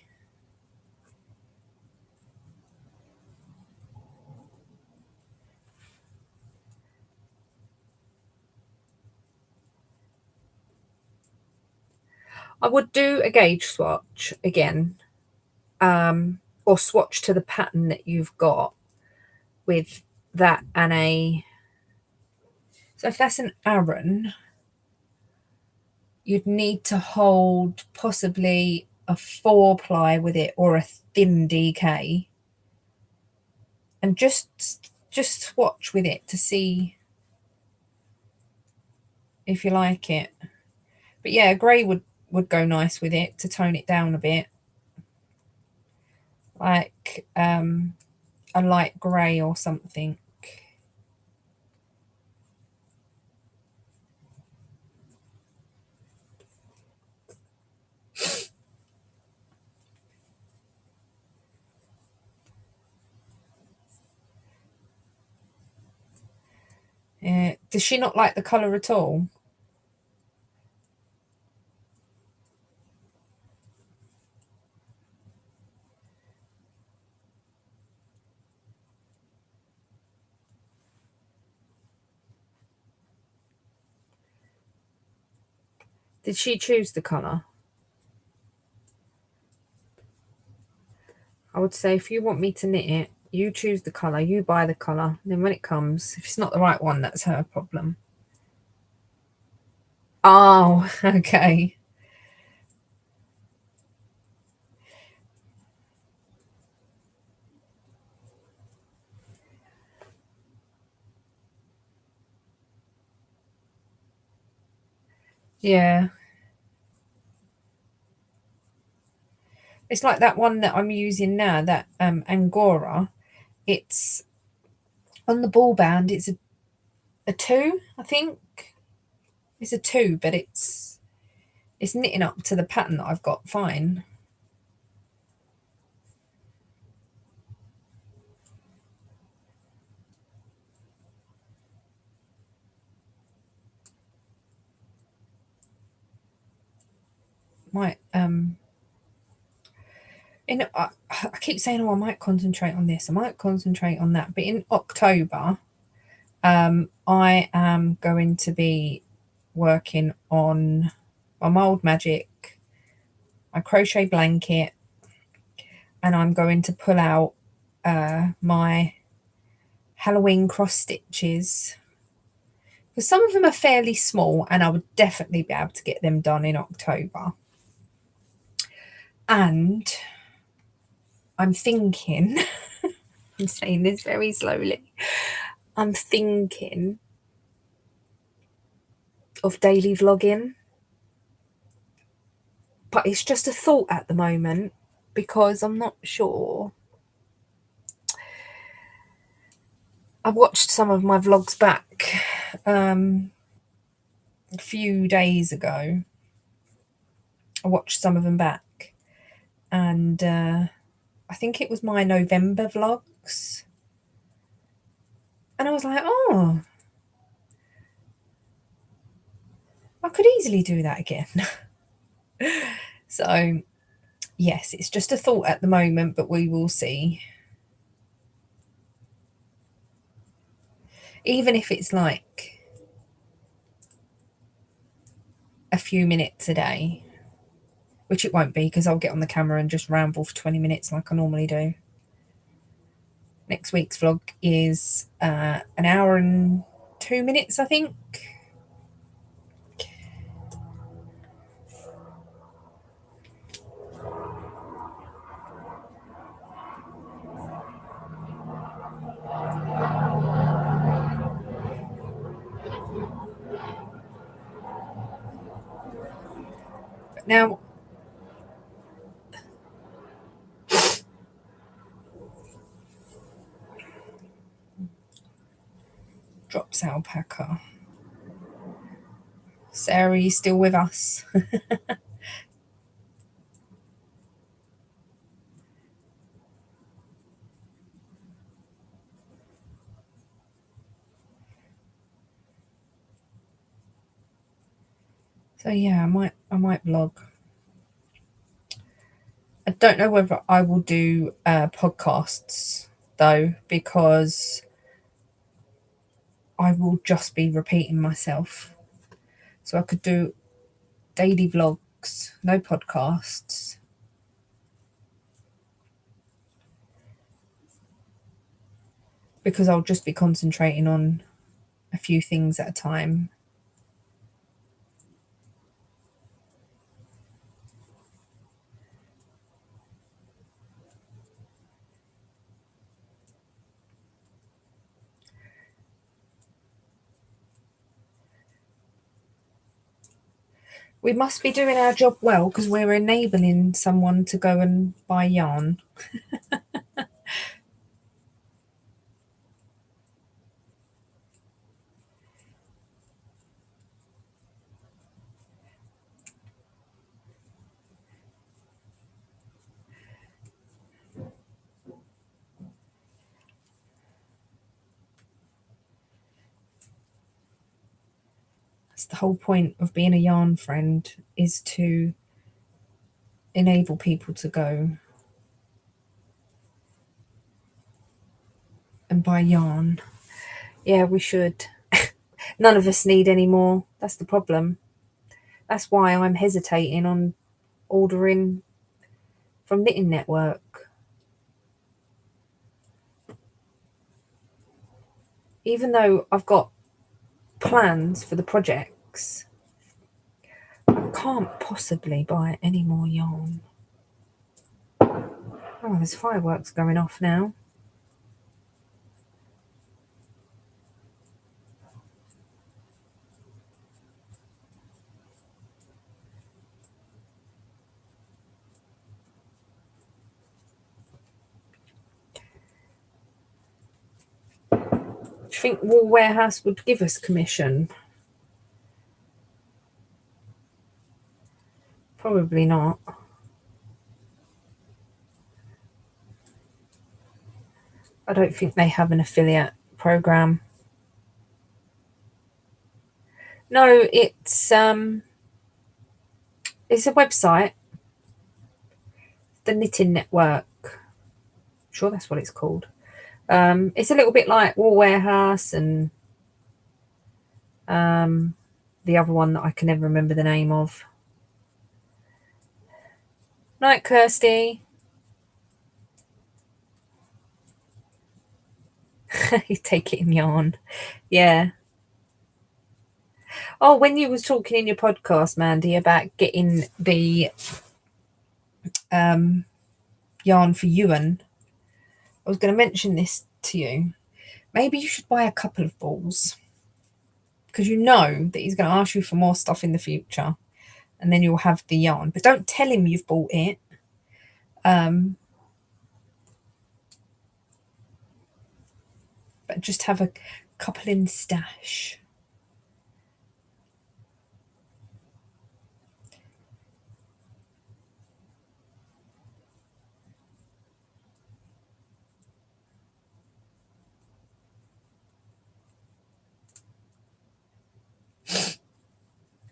Speaker 1: I would do a gauge swatch again, or swatch to the pattern that you've got with that and a. So if that's an Aran, you'd need to hold possibly a 4-ply with it or a thin DK, and just swatch with it to see if you like it. But yeah, grey would go nice with it to tone it down a bit, like a light grey or something. Does she not like the colour at all? Did she choose the colour? I would say if you want me to knit it, you choose the colour, you buy the colour. Then when it comes, if it's not the right one, that's her problem. Oh, okay. Yeah. It's like that one that I'm using now, that Angora. It's on the ball band, it's a 2, I think. It's a 2, but it's knitting up to the pattern that I've got fine. Might I keep saying, oh, I might concentrate on this, I might concentrate on that, but in October, I am going to be working on my mould magic, my crochet blanket, and I'm going to pull out my Halloween cross stitches, because some of them are fairly small and I would definitely be able to get them done in October. And I'm thinking, I'm saying this very slowly, I'm thinking of daily vlogging, but it's just a thought at the moment because I'm not sure. I watched some of my vlogs back a few days ago. I watched some of them back, and I think it was my November vlogs, and I was like, oh, I could easily do that again. So yes, it's just a thought at the moment, but we will see. Even if it's like a few minutes a day, which it won't be because I'll get on the camera and just ramble for 20 minutes like I normally do. Next week's vlog is an hour and 2 minutes, I think. But now, drops alpaca. Sarah, are you still with us? So yeah, I might vlog. I don't know whether I will do podcasts though, because I will just be repeating myself. So I could do daily vlogs, no podcasts. Because I'll just be concentrating on a few things at a time. We must be doing our job well because we're enabling someone to go and buy yarn. That's the whole point of being a yarn friend, is to enable people to go and buy yarn. Yeah, we should. None of us need any more. That's the problem. That's why I'm hesitating on ordering from Knitting Network. Even though I've got plans for the projects, I can't possibly buy any more yarn. Oh, there's fireworks going off now. Do you think Wool Warehouse would give us commission? Probably not. I don't think they have an affiliate program. No, it's a website, the Knitting Network. I'm sure that's what it's called. It's a little bit like Wool Warehouse and The other one that I can never remember the name of. Night, Kirsty. You take it in yarn. Yeah. Oh, when you was talking in your podcast, Mandy, about getting the yarn for Ewan, I was going to mention this to you. Maybe you should buy a couple of balls, because you know that he's going to ask you for more stuff in the future, and then you'll have the yarn. But don't tell him you've bought it. But just have a couple in stash.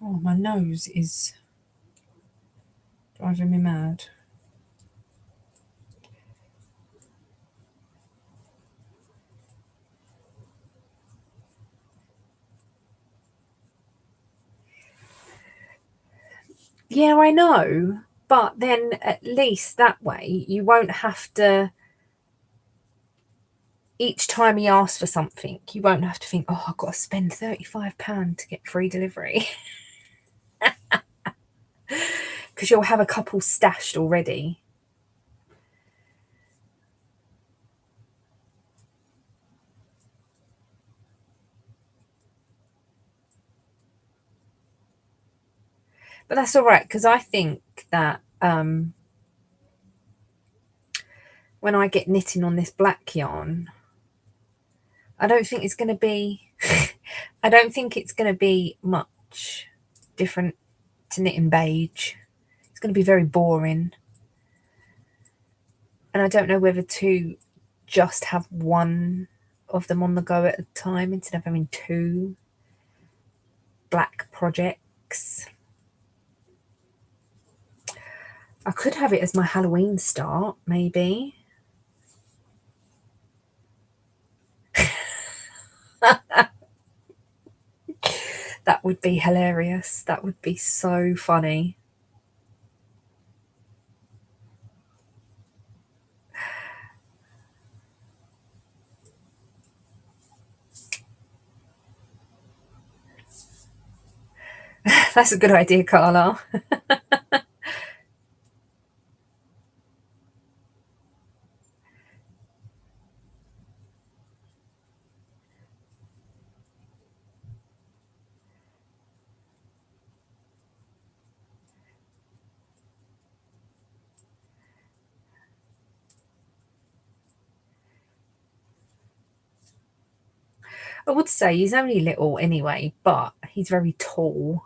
Speaker 1: Oh, my nose is driving me mad. Yeah, I know. But then at least that way you won't have to, each time he asks for something, you won't have to think, oh, I've got to spend £35 to get free delivery. Because you'll have a couple stashed already. But that's all right, because I think that when I get knitting on this black yarn, I don't think it's going to be I don't think it's going to be much different to knitting beige. It's going to be very boring. And I don't know whether to just have one of them on the go at a time instead of having two black projects. I could have it as my Halloween start, maybe. That would be hilarious. That would be so funny. That's a good idea, Carla. I would say he's only little anyway, but he's very tall.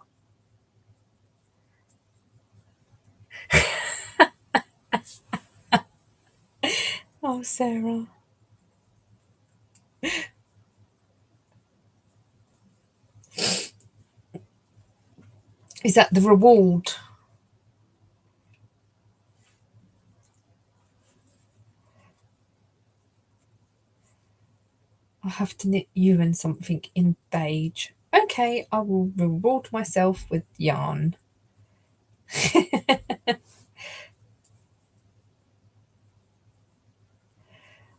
Speaker 1: Oh, Sarah. Is that the reward? I'll have to knit you and something in beige. Okay, I will reward myself with yarn.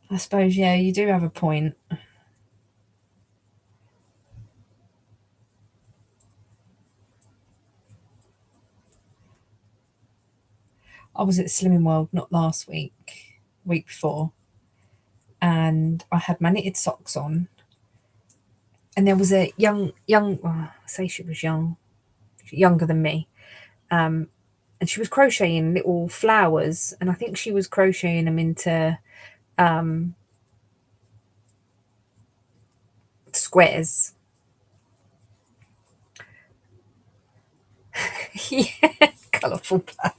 Speaker 1: I suppose, yeah, you do have a point. I was at Slimming World not last week, week before, and I had my knitted socks on, and there was a young, well, I say she was young, younger than me, and she was crocheting little flowers, and I think she was crocheting them into squares. Yeah, colourful black.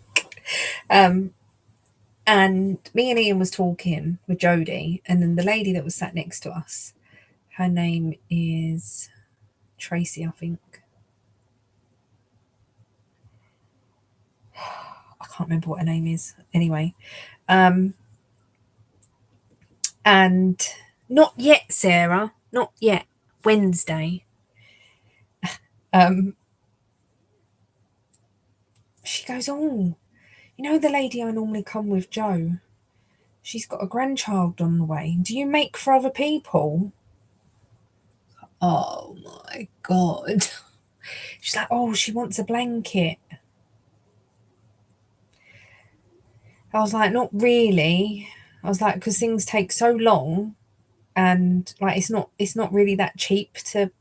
Speaker 1: And me and Ian was talking with Jodie, and then the lady that was sat next to us, her name is Tracy, I think. I can't remember what her name is. Anyway, and not yet, Sarah, not yet. Wednesday. She goes, "Oh, you know the lady I normally come with, Jo? She's got a grandchild on the way. Do you make for other people?" Oh my God. She's like, "Oh, she wants a blanket." I was like, "Not really." I was like, "Because things take so long, and like it's not really that cheap to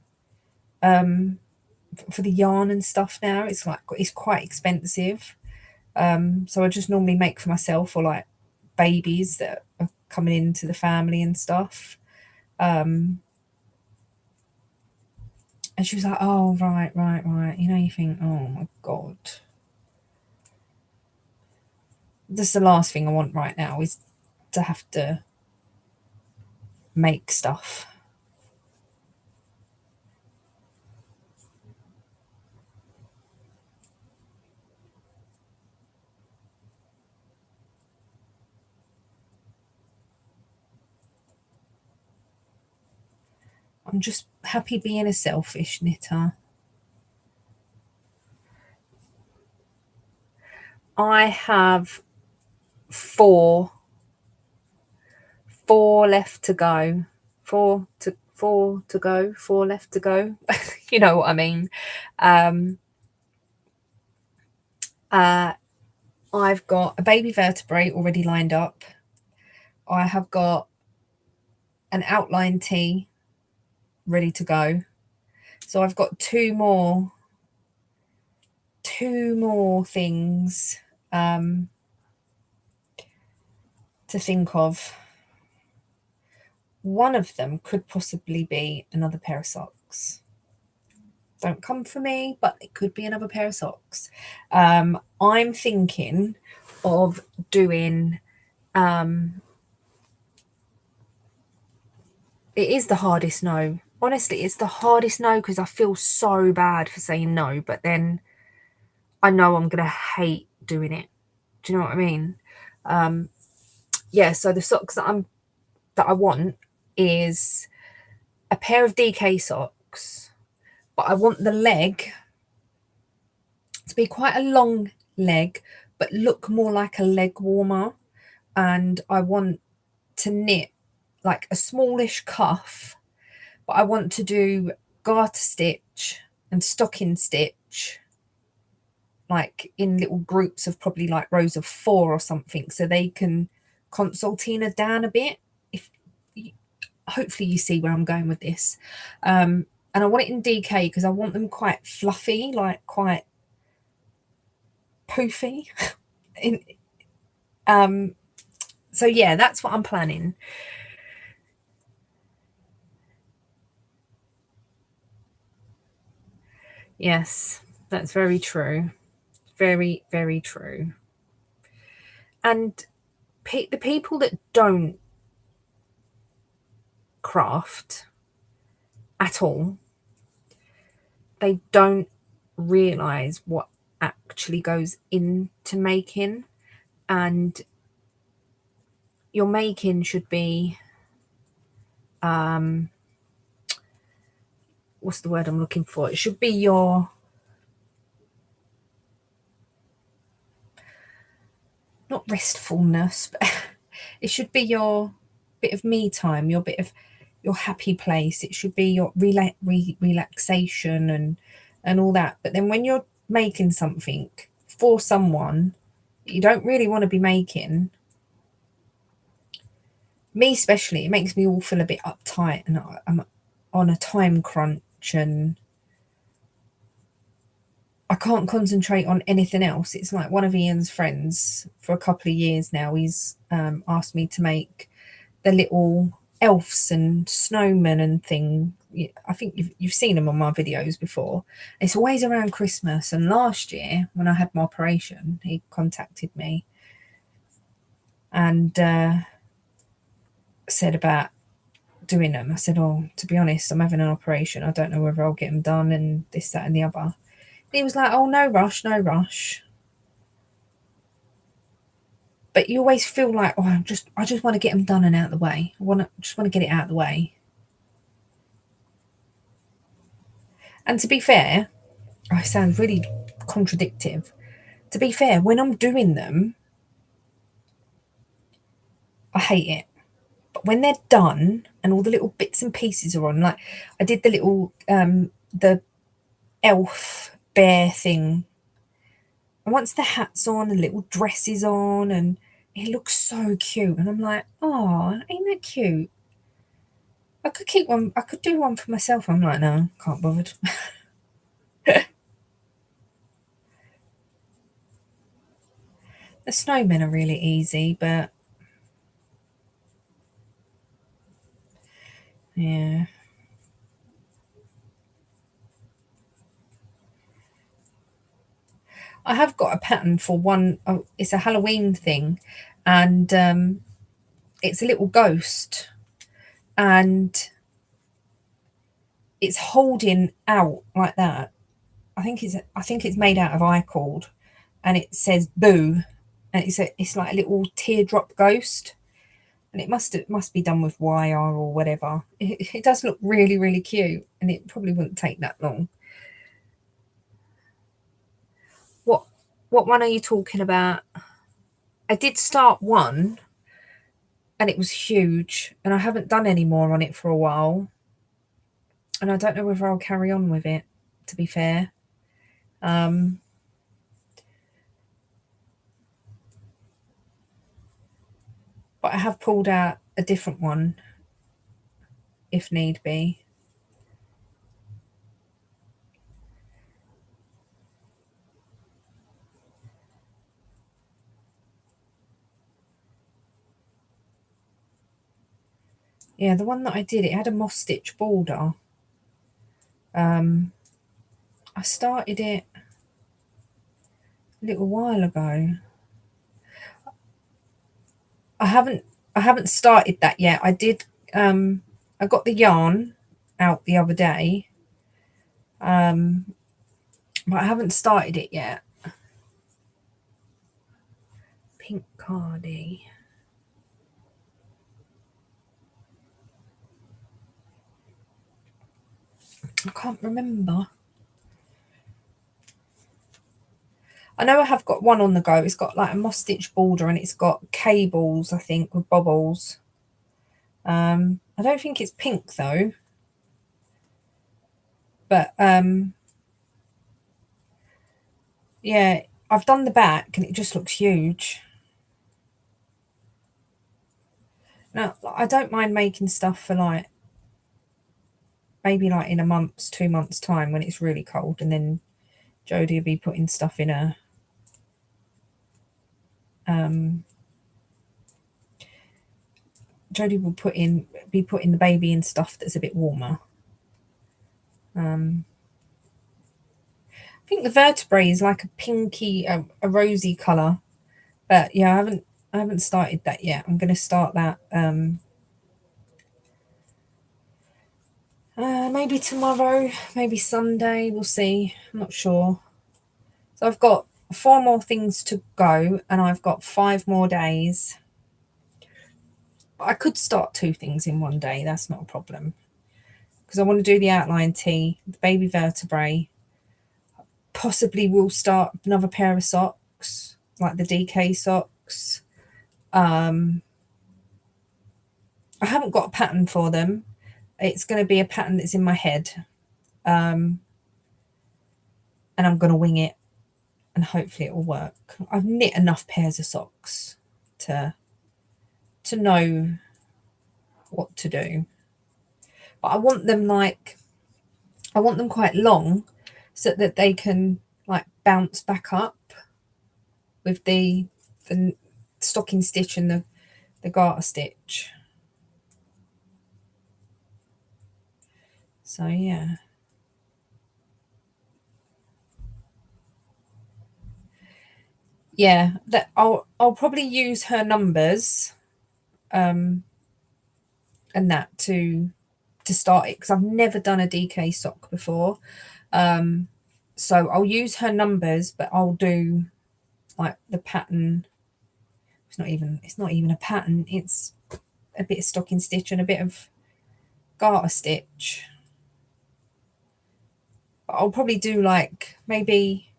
Speaker 1: for the yarn and stuff now. It's like it's quite expensive. So I just normally make for myself or like babies that are coming into the family and stuff." And she was like, "Oh, right, right, right." You think, "Oh my God." This is the last thing I want right now is to have to make stuff. I'm just happy being a selfish knitter. I have four left to go. Four left to go. You know what I mean? Um, I've got a baby vertebrae already lined up. I have got an outline tee ready to go. So I've got two more things to think of. One of them could possibly be another pair of socks. Don't come for me, but it could be another pair of socks. I'm thinking of doing. It is the hardest no. Honestly, it's the hardest no because I feel so bad for saying no, but then I know I'm gonna hate doing it. Do you know what I mean? Yeah. So the socks that I want is a pair of DK socks, but I want the leg to be quite a long leg, but look more like a leg warmer. And I want to knit like a smallish cuff, but I want to do garter stitch and stocking stitch like in little groups of probably like rows of 4 or something, so they can concertina down a bit. If hopefully you see where I'm going with this. And I want it in DK because I want them quite fluffy, like quite poofy. in, so yeah, that's what I'm planning. Yes, that's very true. Very, very true. And the people that don't craft at all, they don't realize what actually goes into making. And your making should be, what's the word I'm looking for? It should be your, not restfulness, but it should be your bit of me time, your bit of your happy place. It should be your relaxation and all that. But then when you're making something for someone you don't really want to be making, me especially, it makes me all feel a bit uptight and I'm on a time crunch and I can't concentrate on anything else. It's like one of Ian's friends for a couple of years now, he's asked me to make the little elves and snowmen and thing. I think you've seen them on my videos before. It's always around Christmas. And last year, when I had my operation, he contacted me and said about doing them. I said, "Oh, to be honest, I'm having an operation. I don't know whether I'll get them done and this, that, and the other." He was like, "Oh, no rush, no rush." But you always feel like, "Oh, I just want to get them done and out of the way. Just want to get it out of the way." And to be fair, I sound really contradictive. To be fair, when I'm doing them, I hate it. But when they're done and all the little bits and pieces are on, like I did the little the elf bear thing. And once the hat's on and little dress is on and it looks so cute. And I'm like, oh, ain't that cute? I could keep one, I could do one for myself. I'm like, no, can't bothered. The snowmen are really easy, but yeah. I have got a pattern for one. Oh, it's a Halloween thing, and it's a little ghost, and it's holding out like that. I think it's made out of iCord, and it says "boo," and it's like a little teardrop ghost, and it must be done with wire or whatever. It does look really really cute, and it probably wouldn't take that long. What what one are you talking about? I did start one, and it was huge, and I haven't done any more on it for a while, and I don't know whether I'll carry on with it. To be fair, um, but I have pulled out a different one if need be. Yeah, the one that I did, it had a moss stitch border. Um, I started it a little while ago. I haven't I haven't started that yet. I did I got the yarn out the other day, um, but I haven't started it yet. Pink cardi. I can't remember. I know I have got one on the go. It's got like a moss stitch border and it's got cables, I think, with bobbles. I don't think it's pink though, but yeah, I've done the back and it just looks huge. Now, I don't mind making stuff for like maybe like in a month's, 2 months' time when it's really cold, and then Jodie will be putting stuff in a um Jodie will be putting the baby in stuff that's a bit warmer. I think the vertebrae is like a pinky, a rosy colour. But yeah, I haven't started that yet. I'm going to start that maybe tomorrow, maybe Sunday. We'll see. I'm not sure. So I've got 4 more things to go, and I've got 5 more days. I could start 2 things in one day. That's not a problem because I want to do the outline tee, the baby vertebrae. Possibly we'll start another pair of socks, like the DK socks. Um, I haven't got a pattern for them. It's going to be a pattern that's in my head, and I'm going to wing it, and hopefully it will work. I've knit enough pairs of socks to know what to do, but I want them quite long so that they can like bounce back up with the stocking stitch and the garter stitch. So yeah. Yeah, that I'll probably use her numbers um and that to start it because I've never done a DK sock before. So I'll use her numbers, but I'll do like the pattern. It's not even a pattern. It's a bit of stocking stitch and a bit of garter stitch. But I'll probably do like maybe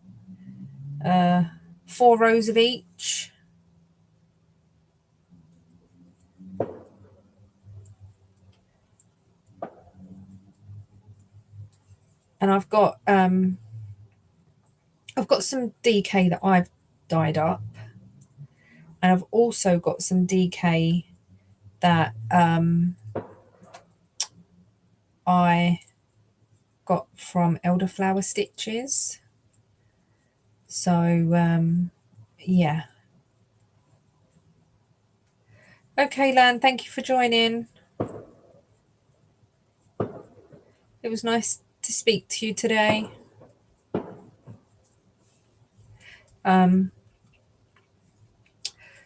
Speaker 1: 4 rows of each. And I've got some DK that I've dyed up, and I've also got some DK that I got from Elderflower Stitches. So yeah. Okay, Lan, thank you for joining. It was nice to speak to you today.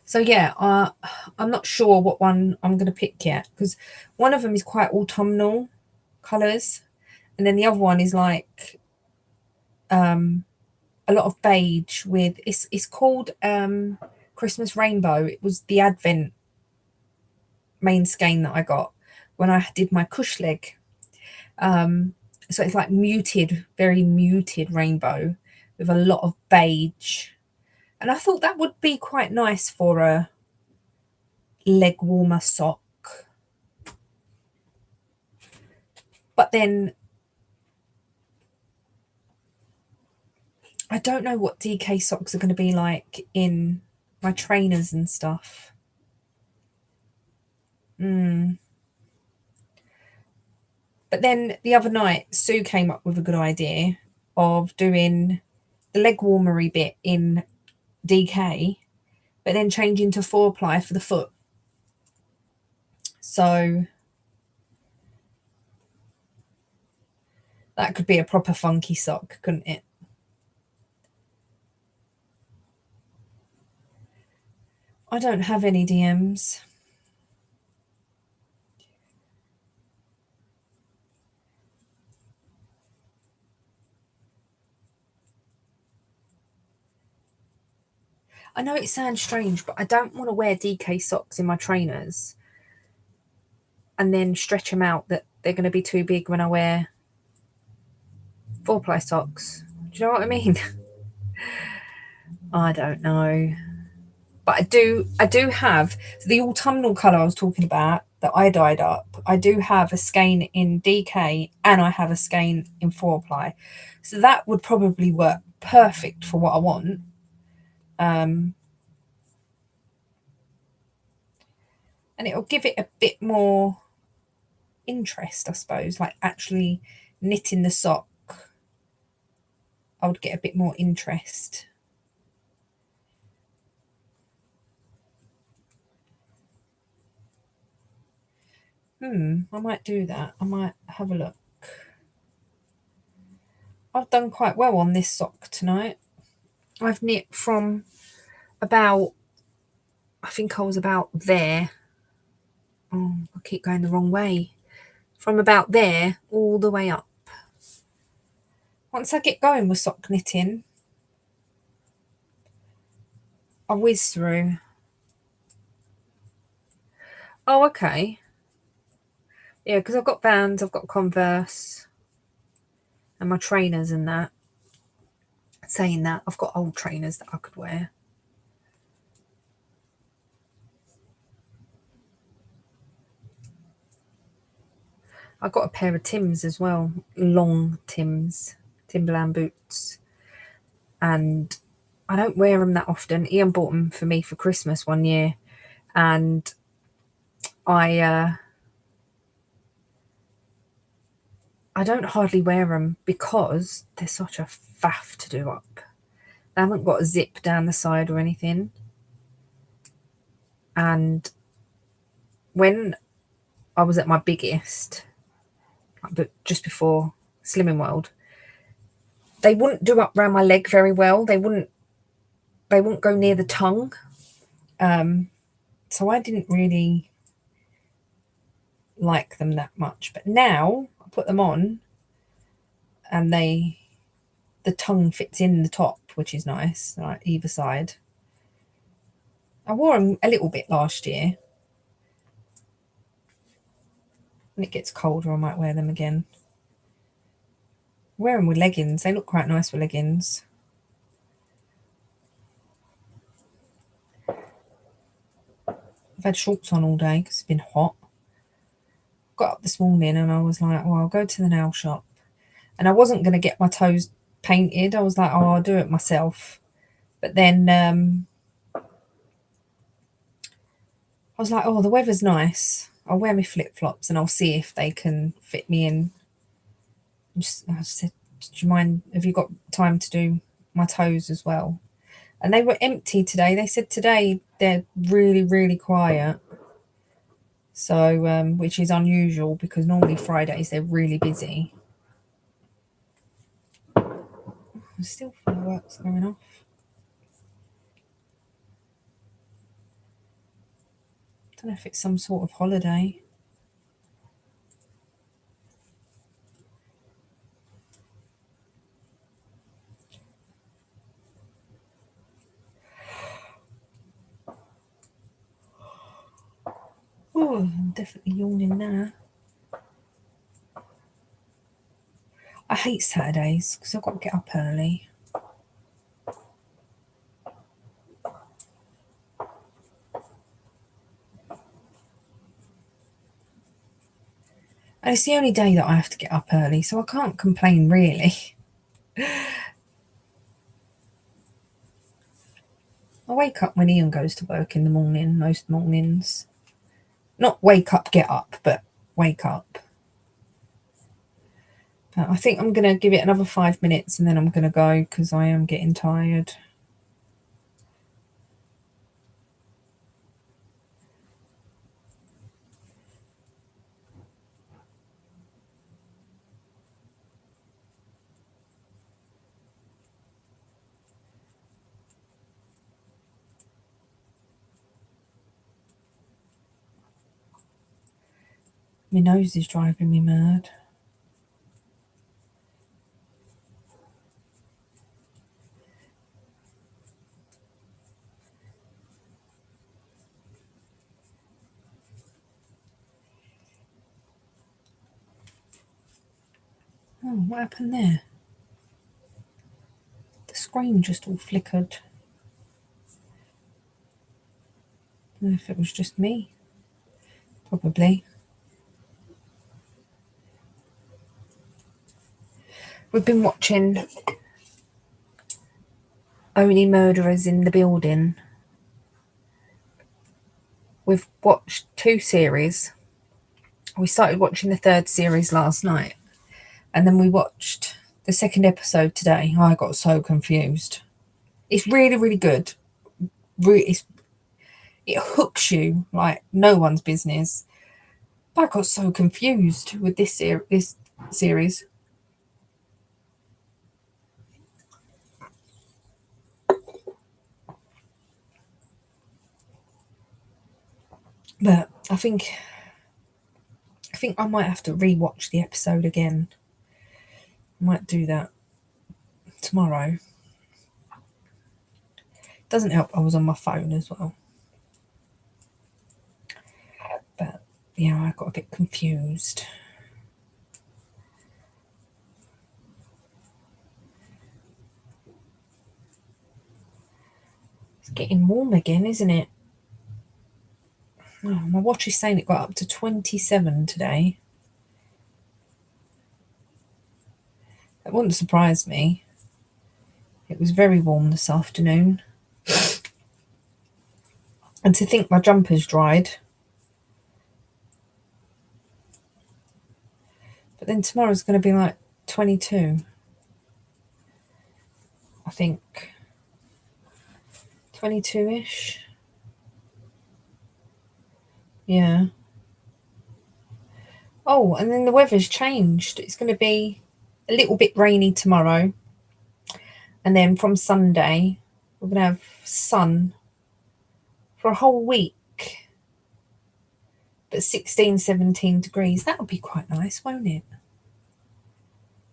Speaker 1: So yeah, I'm not sure what one I'm going to pick yet, because one of them is quite autumnal colours, and then the other one is like a lot of beige with it's called Christmas Rainbow. It was the Advent main skein that I got when I did my cush leg. So it's like muted, very muted rainbow with a lot of beige. And I thought that would be quite nice for a leg warmer sock. But then I don't know what DK socks are going to be like in my trainers and stuff. But then the other night, Sue came up with a good idea of doing the leg warmery bit in DK, but then changing to 4-ply for the foot. So that could be a proper funky sock, couldn't it? I don't have any DMs. I know it sounds strange, but I don't want to wear DK socks in my trainers and then stretch them out that they're going to be too big when I wear 4-ply socks. Do you know what I mean? I don't know. But I do have the autumnal colour I was talking about that I dyed up. I do have a skein in DK and I have a skein in 4-ply. So that would probably work perfect for what I want. And it'll give it a bit more interest, I suppose, like actually knitting the sock. I would get a bit more interest. I might do that. I might have a look. I've done quite well on this sock tonight. I've knit from about, I think I was about there. Oh, I keep going the wrong way. From about there all the way up. Once I get going with sock knitting, I'll whiz through. Oh, okay. Yeah, because I've got Vans, I've got Converse, and my trainers and that. Saying that, I've got old trainers that I could wear. I've got a pair of Tims as well, long Tims, Timberland boots. And I don't wear them that often. Ian bought them for me for Christmas one year. And I don't hardly wear them because they're such a faff to do up. They haven't got a zip down the side or anything. And when I was at my biggest, but just before Slimming World, they wouldn't do up around my leg very well. They wouldn't go near the tongue. So I didn't really like them that much. But now I put them on and the tongue fits in the top, which is nice, like either side. I wore them a little bit last year. When it gets colder, I might wear them again. Wear them with leggings. They look quite nice with leggings. I've had shorts on all day because it's been hot. Got up this morning and I was like, well, I'll go to the nail shop. And I wasn't going to get my toes painted. I was like, oh, I'll do it myself. But then I was like, oh, the weather's nice. I'll wear my flip-flops and I'll see if they can fit me in. I just said, do you mind, have you got time to do my toes as well? And they were empty today. They said today they're really, really quiet. So, which is unusual because normally Fridays they're really busy. There's still fireworks going off. Don't know if it's some sort of holiday. Oh, I'm definitely yawning now. I hate Saturdays because I've got to get up early. And it's the only day that I have to get up early, so I can't complain really. I wake up when Ian goes to work in the morning, most mornings. Not wake up, get up, but wake up. But I think I'm going to give it another 5 minutes and then I'm going to go because I am getting tired. My nose is driving me mad. Oh, what happened there? The screen just all flickered. I don't know if it was just me. Probably. We've been watching Only Murderers in the Building. We've watched 2 series. We started watching the 3rd series last night. And then we watched the 2nd episode today. I got so confused. It's really, really good. It hooks you like no one's business. But I got so confused with this series. But I think I might have to rewatch the episode again. I might do that tomorrow. Doesn't help I was on my phone as well. But yeah, I got a bit confused. It's getting warm again, isn't it? Oh, my watch is saying it got up to 27 today. That wouldn't surprise me. It was very warm this afternoon. And to think my jumper's dried. But then tomorrow's going to be like 22. I think 22-ish. Yeah. Oh, and then the weather's changed. It's going to be a little bit rainy tomorrow. And then from Sunday, we're going to have sun for a whole week. But 16, 17 degrees. That would be quite nice, won't it?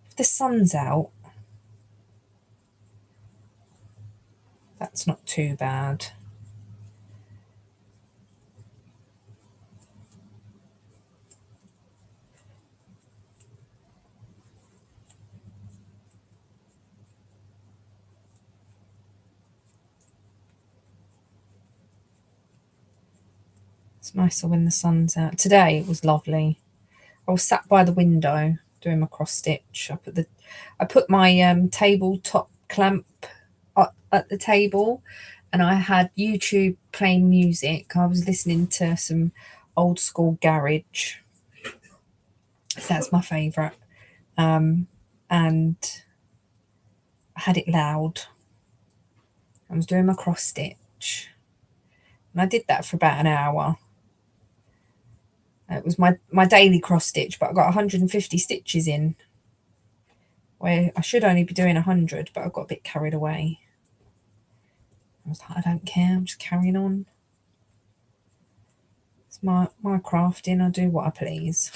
Speaker 1: If the sun's out, that's not too bad. It's nicer when the sun's out. Today it was lovely. I was sat by the window doing my cross stitch. I put my tabletop clamp at the table, and I had YouTube playing music. I was listening to some old school garage. So that's my favourite. And I had it loud. I was doing my cross stitch, and I did that for about an hour. It was my daily cross stitch, but I got 150 stitches in, where I should only be doing 100, but I got a bit carried away. I was like, I don't care, I'm just carrying on. It's my crafting, I do what I please.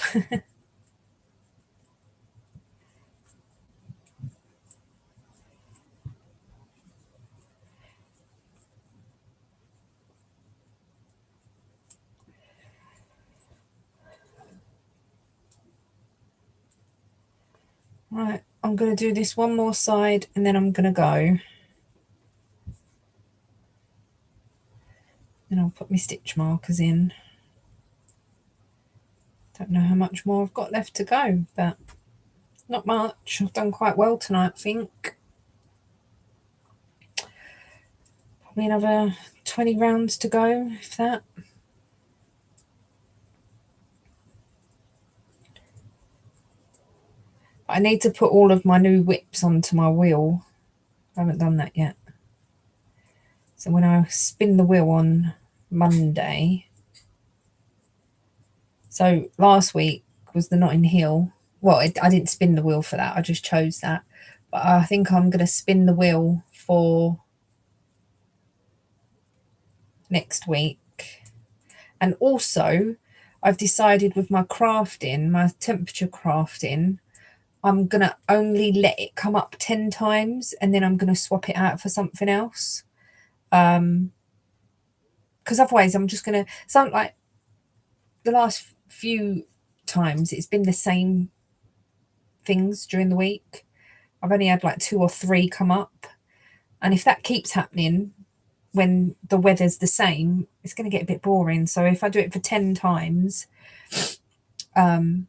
Speaker 1: Right, I'm going to do this one more side and then I'm going to go. Then I'll put my stitch markers in. Don't know how much more I've got left to go, but not much. I've done quite well tonight, I think. Probably another 20 rounds to go, if that. I need to put all of my new whips onto my wheel. I haven't done that yet. So when I spin the wheel on Monday, so last week was the Notting Hill. Well, I didn't spin the wheel for that. I just chose that. But I think I'm going to spin the wheel for next week. And also, I've decided with my crafting, my temperature crafting, I'm going to only let it come up 10 times and then I'm going to swap it out for something else. Because otherwise I'm just going to, something like the last few times it's been the same things during the week. I've only had like 2 or 3 come up. And if that keeps happening when the weather's the same, it's going to get a bit boring. So if I do it for 10 times, I'll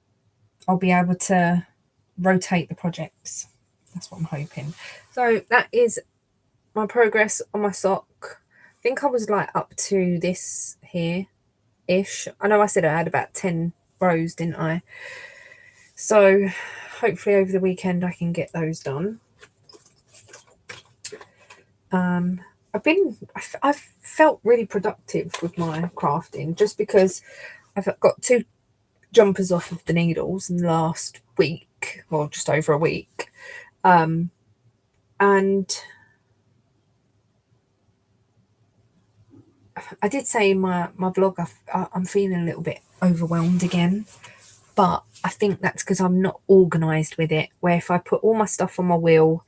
Speaker 1: be able to rotate the projects. That's what I'm hoping. So that is my progress on my sock. I think I was like up to this here ish. I know I said I had about 10 rows, didn't I? So hopefully over the weekend I can get those done. I've felt really productive with my crafting just because I've got 2 jumpers off of the needles in the last week, or just over a week. And I did say in my vlog I'm feeling a little bit overwhelmed again, but I think that's because I'm not organised with it, where if I put all my stuff on my wheel,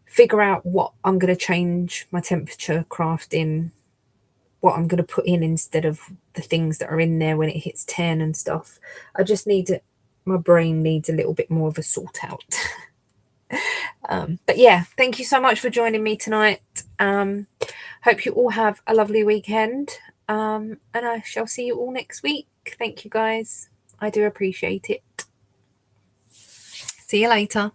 Speaker 1: figure out what I'm going to change my temperature crafting, what I'm going to put in instead of the things that are in there when it hits 10 and stuff. I just need it. My brain needs a little bit more of a sort out. But yeah, thank you so much for joining me tonight. Hope you all have a lovely weekend. And I shall see you all next week. Thank you guys. I do appreciate it. See you later.